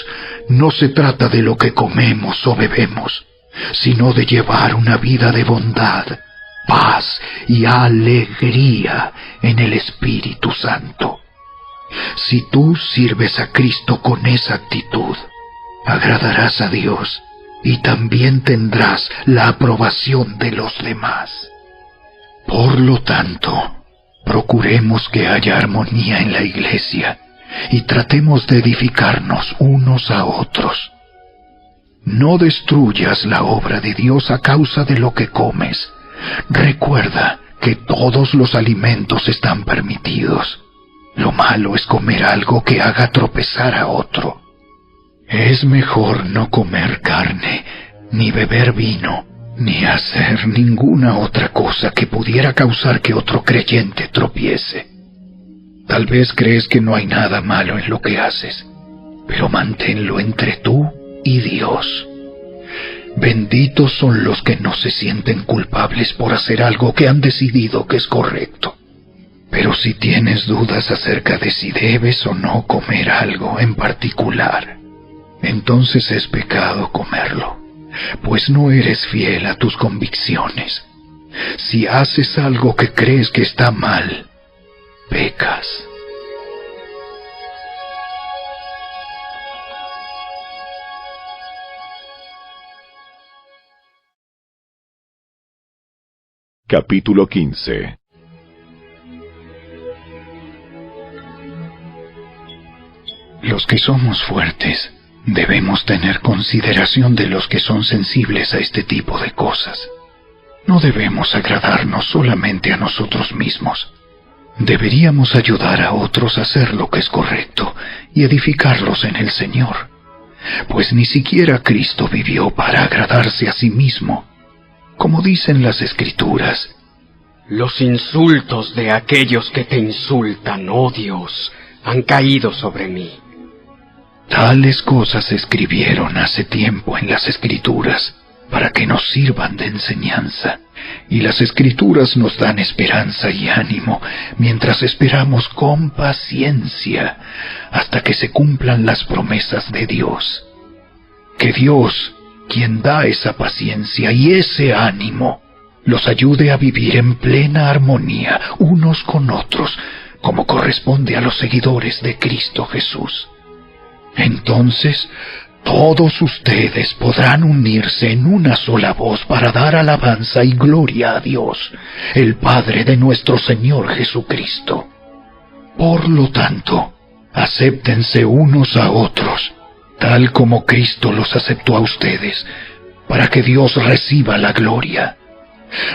no se trata de lo que comemos o bebemos, sino de llevar una vida de bondad, paz y alegría en el Espíritu Santo. Si tú sirves a Cristo con esa actitud, agradarás a Dios y también tendrás la aprobación de los demás. Por lo tanto, procuremos que haya armonía en la iglesia y tratemos de edificarnos unos a otros. No destruyas la obra de Dios a causa de lo que comes. Recuerda que todos los alimentos están permitidos, Lo malo es comer algo que haga tropezar a otro. Es mejor no comer carne, ni beber vino, ni hacer ninguna otra cosa que pudiera causar que otro creyente tropiece. Tal vez crees que no hay nada malo en lo que haces, pero manténlo entre tú y Dios. Benditos son los que no se sienten culpables por hacer algo que han decidido que es correcto. Pero si tienes dudas acerca de si debes o no comer algo en particular, entonces es pecado comerlo, pues no eres fiel a tus convicciones. Si haces algo que crees que está mal, pecas. Capítulo 15. Los que somos fuertes debemos tener consideración de los que son sensibles a este tipo de cosas. No debemos agradarnos solamente a nosotros mismos. Deberíamos ayudar a otros a hacer lo que es correcto y edificarlos en el Señor, pues ni siquiera Cristo vivió para agradarse a sí mismo. Como dicen las Escrituras, los insultos de aquellos que te insultan, oh Dios, han caído sobre mí. Tales cosas se escribieron hace tiempo en las Escrituras para que nos sirvan de enseñanza, y las Escrituras nos dan esperanza y ánimo mientras esperamos con paciencia hasta que se cumplan las promesas de Dios. Que Dios, quien da esa paciencia y ese ánimo, los ayude a vivir en plena armonía unos con otros, como corresponde a los seguidores de Cristo Jesús. Entonces, todos ustedes podrán unirse en una sola voz para dar alabanza y gloria a Dios, el Padre de nuestro Señor Jesucristo. Por lo tanto, acéptense unos a otros, tal como Cristo los aceptó a ustedes, para que Dios reciba la gloria.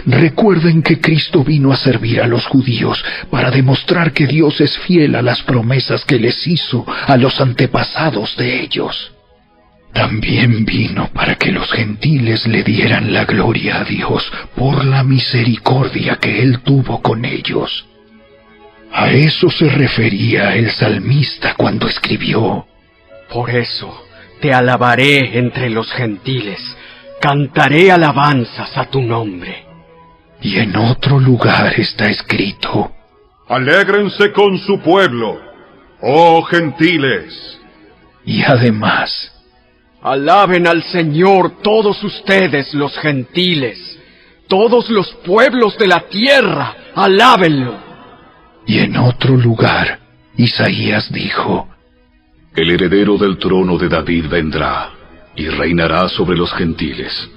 Recuerden que Cristo vino a servir a los judíos para demostrar que Dios es fiel a las promesas que les hizo a los antepasados de ellos. También vino para que los gentiles le dieran la gloria a Dios por la misericordia que Él tuvo con ellos. A eso se refería el salmista cuando escribió: Por eso te alabaré entre los gentiles, cantaré alabanzas a tu nombre. Y en otro lugar está escrito: Alégrense con su pueblo, oh gentiles. Y además: alaben al Señor todos ustedes los gentiles, todos los pueblos de la tierra, alábenlo. Y en otro lugar, Isaías dijo: El heredero del trono de David vendrá y reinará sobre los gentiles.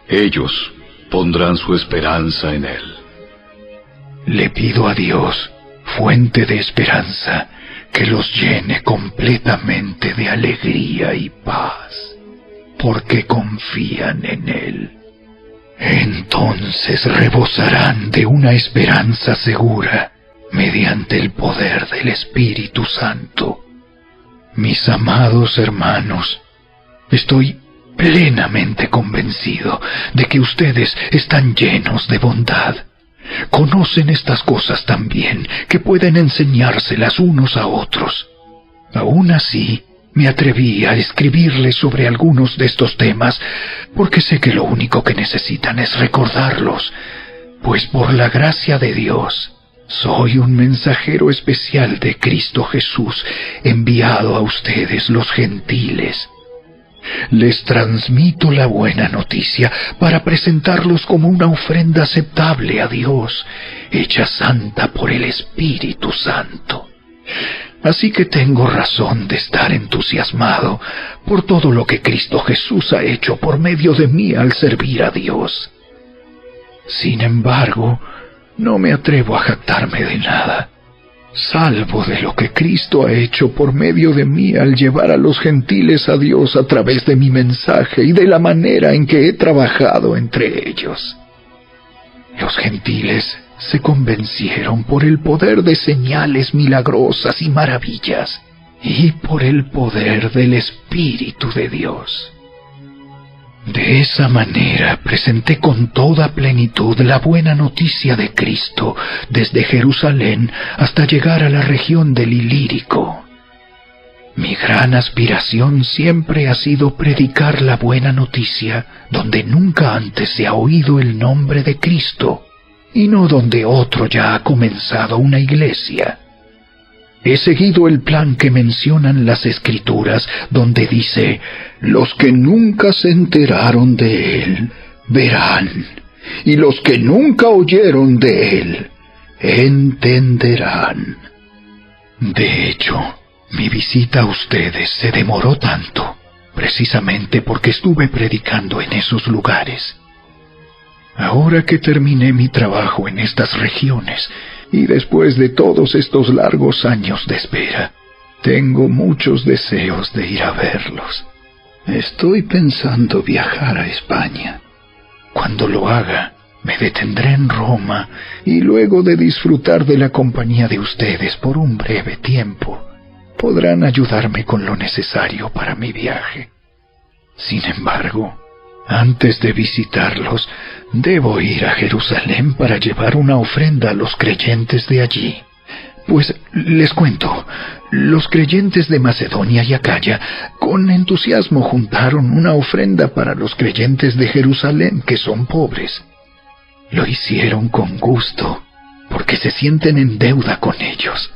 Ellos pondrán su esperanza en él. Le pido a Dios, fuente de esperanza, que los llene completamente de alegría y paz, porque confían en Él. Entonces rebosarán de una esperanza segura mediante el poder del Espíritu Santo. Mis amados hermanos, estoy plenamente convencido de que ustedes están llenos de bondad. Conocen estas cosas tan bien que pueden enseñárselas unos a otros. Aún así, me atreví a escribirles sobre algunos de estos temas porque sé que lo único que necesitan es recordarlos, pues por la gracia de Dios, soy un mensajero especial de Cristo Jesús, enviado a ustedes los gentiles. Les transmito la buena noticia para presentarlos como una ofrenda aceptable a Dios, hecha santa por el Espíritu Santo. Así que tengo razón de estar entusiasmado por todo lo que Cristo Jesús ha hecho por medio de mí al servir a Dios. Sin embargo, no me atrevo a jactarme de nada, salvo de lo que Cristo ha hecho por medio de mí al llevar a los gentiles a Dios a través de mi mensaje y de la manera en que he trabajado entre ellos. Los gentiles se convencieron por el poder de señales milagrosas y maravillas, y por el poder del Espíritu de Dios. De esa manera presenté con toda plenitud la buena noticia de Cristo desde Jerusalén hasta llegar a la región del Ilírico. Mi gran aspiración siempre ha sido predicar la buena noticia donde nunca antes se ha oído el nombre de Cristo, y no donde otro ya ha comenzado una iglesia. He seguido el plan que mencionan las Escrituras, donde dice: los que nunca se enteraron de él, verán, y los que nunca oyeron de él, entenderán. De hecho, mi visita a ustedes se demoró tanto, precisamente porque estuve predicando en esos lugares. Ahora que terminé mi trabajo en estas regiones, y después de todos estos largos años de espera, tengo muchos deseos de ir a verlos. Estoy pensando viajar a España. Cuando lo haga, me detendré en Roma, y luego de disfrutar de la compañía de ustedes por un breve tiempo, podrán ayudarme con lo necesario para mi viaje. Sin embargo, antes de visitarlos, debo ir a Jerusalén para llevar una ofrenda a los creyentes de allí. Pues les cuento, los creyentes de Macedonia y Acaya con entusiasmo juntaron una ofrenda para los creyentes de Jerusalén que son pobres. Lo hicieron con gusto, porque se sienten en deuda con ellos.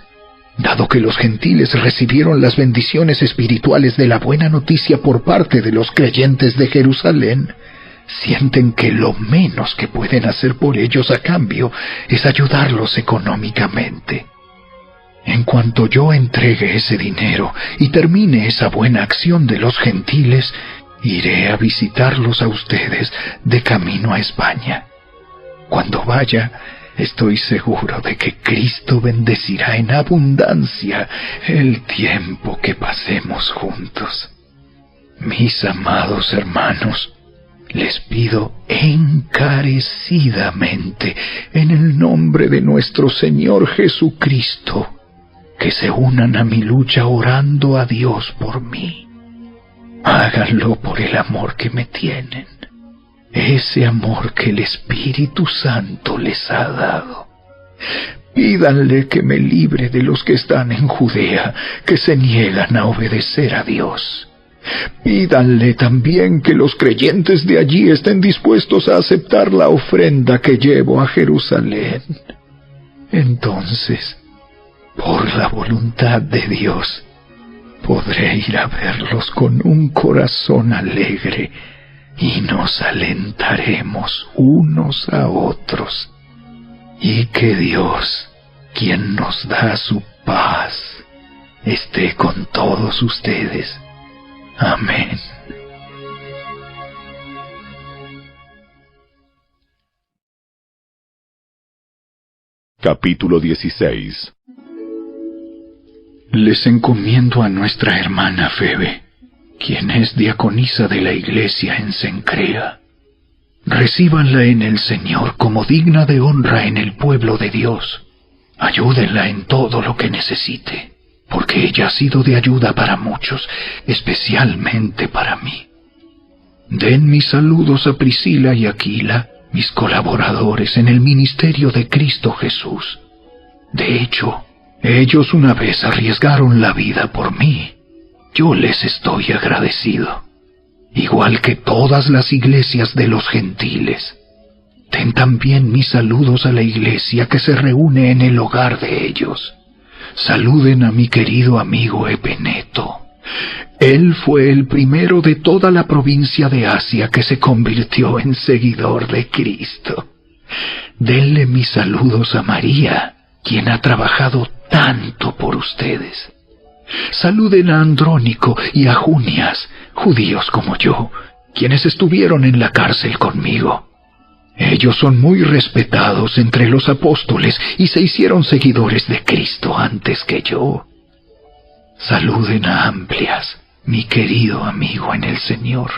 Dado que los gentiles recibieron las bendiciones espirituales de la buena noticia por parte de los creyentes de Jerusalén, sienten que lo menos que pueden hacer por ellos a cambio es ayudarlos económicamente. En cuanto yo entregue ese dinero y termine esa buena acción de los gentiles, iré a visitarlos a ustedes de camino a España. Cuando vaya, estoy seguro de que Cristo bendecirá en abundancia el tiempo que pasemos juntos. Mis amados hermanos, les pido encarecidamente, en el nombre de nuestro Señor Jesucristo, que se unan a mi lucha orando a Dios por mí. Háganlo por el amor que me tienen, ese amor que el Espíritu Santo les ha dado. Pídanle que me libre de los que están en Judea, que se niegan a obedecer a Dios. Pídanle también que los creyentes de allí estén dispuestos a aceptar la ofrenda que llevo a Jerusalén. Entonces, por la voluntad de Dios, podré ir a verlos con un corazón alegre y nos alentaremos unos a otros. Y que Dios, quien nos da su paz, esté con todos ustedes. Amén. Capítulo 16. Les encomiendo a nuestra hermana Febe, quien es diaconisa de la iglesia en Cencrea. Recíbanla en el Señor como digna de honra en el pueblo de Dios. Ayúdenla en todo lo que necesite, porque ella ha sido de ayuda para muchos, especialmente para mí. Den mis saludos a Priscila y Aquila, mis colaboradores en el ministerio de Cristo Jesús. De hecho, ellos una vez arriesgaron la vida por mí. Yo les estoy agradecido, igual que todas las iglesias de los gentiles. Den también mis saludos a la iglesia que se reúne en el hogar de ellos. Saluden a mi querido amigo Epeneto. Él fue el primero de toda la provincia de Asia que se convirtió en seguidor de Cristo. Denle mis saludos a María, quien ha trabajado tanto por ustedes. Saluden a Andrónico y a Junias, judíos como yo, quienes estuvieron en la cárcel conmigo. Ellos son muy respetados entre los apóstoles y se hicieron seguidores de Cristo antes que yo. Saluden a Amplias, mi querido amigo en el Señor.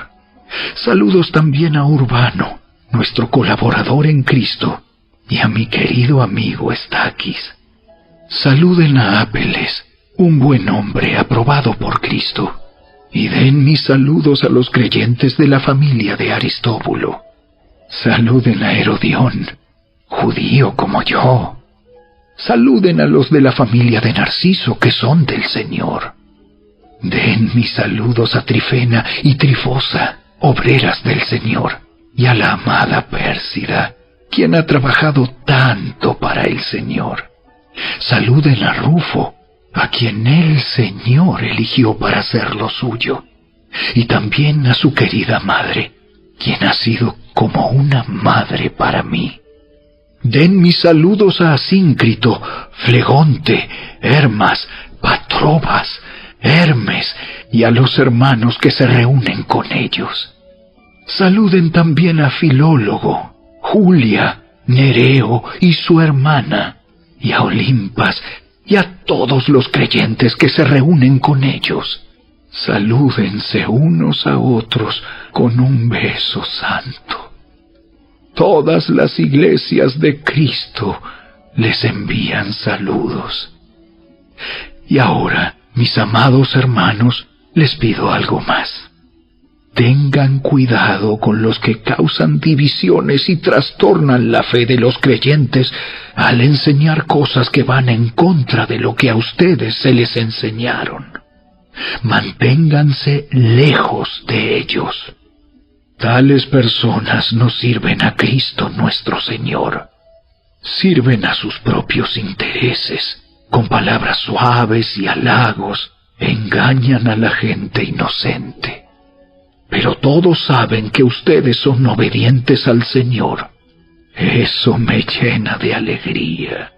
Saludos también a Urbano, nuestro colaborador en Cristo, y a mi querido amigo Estaquis. Saluden a Apeles, un buen hombre aprobado por Cristo, y den mis saludos a los creyentes de la familia de Aristóbulo. Saluden a Herodión, judío como yo. Saluden a los de la familia de Narciso, que son del Señor. Den mis saludos a Trifena y Trifosa, obreras del Señor, y a la amada Pérsida, quien ha trabajado tanto para el Señor. Saluden a Rufo, a quien el Señor eligió para hacer lo suyo, y también a su querida madre, quien ha sido como una madre para mí. Den mis saludos a Asíncrito, Flegonte, Hermas, Patrobas, Hermes y a los hermanos que se reúnen con ellos. Saluden también a Filólogo, Julia, Nereo y su hermana, y a Olimpas y a todos los creyentes que se reúnen con ellos. Salúdense unos a otros con un beso santo. Todas las iglesias de Cristo les envían saludos. Y ahora, mis amados hermanos, les pido algo más. Tengan cuidado con los que causan divisiones y trastornan la fe de los creyentes al enseñar cosas que van en contra de lo que a ustedes se les enseñaron. Manténganse lejos de ellos. Tales personas no sirven a Cristo nuestro Señor. Sirven a sus propios intereses. Con palabras suaves y halagos engañan a la gente inocente. Pero todos saben que ustedes son obedientes al Señor. Eso me llena de alegría.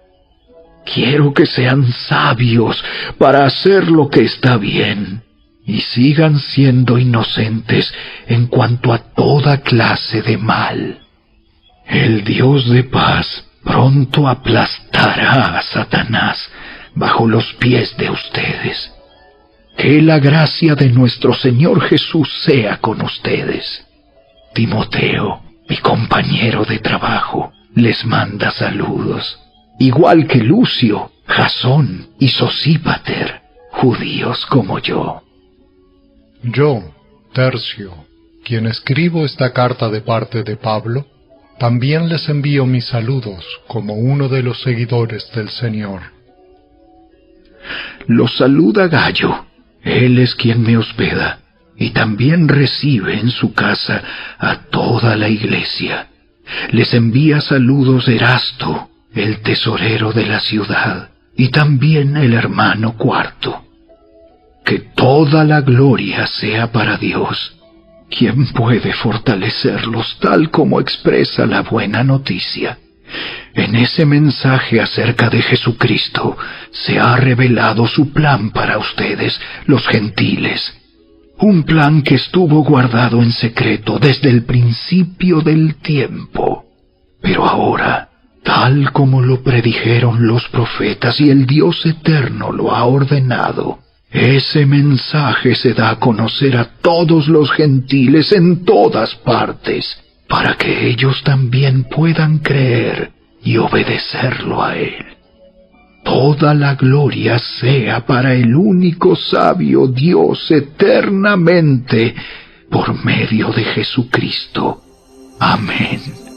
Quiero que sean sabios para hacer lo que está bien y sigan siendo inocentes en cuanto a toda clase de mal. El Dios de paz pronto aplastará a Satanás bajo los pies de ustedes. Que la gracia de nuestro Señor Jesús sea con ustedes. Timoteo, mi compañero de trabajo, les manda saludos, igual que Lucio, Jasón y Sosípater, judíos como yo. Yo, Tercio, quien escribo esta carta de parte de Pablo, también les envío mis saludos como uno de los seguidores del Señor. Los saluda Gayo, él es quien me hospeda, y también recibe en su casa a toda la iglesia. Les envía saludos Erasto, el tesorero de la ciudad, y también el hermano Cuarto. Que toda la gloria sea para Dios, quien puede fortalecerlos tal como expresa la buena noticia. En ese mensaje acerca de Jesucristo se ha revelado su plan para ustedes, los gentiles. Un plan que estuvo guardado en secreto desde el principio del tiempo. Pero ahora, tal como lo predijeron los profetas y el Dios eterno lo ha ordenado, ese mensaje se da a conocer a todos los gentiles en todas partes, para que ellos también puedan creer y obedecerlo a Él. Toda la gloria sea para el único sabio Dios eternamente, por medio de Jesucristo. Amén.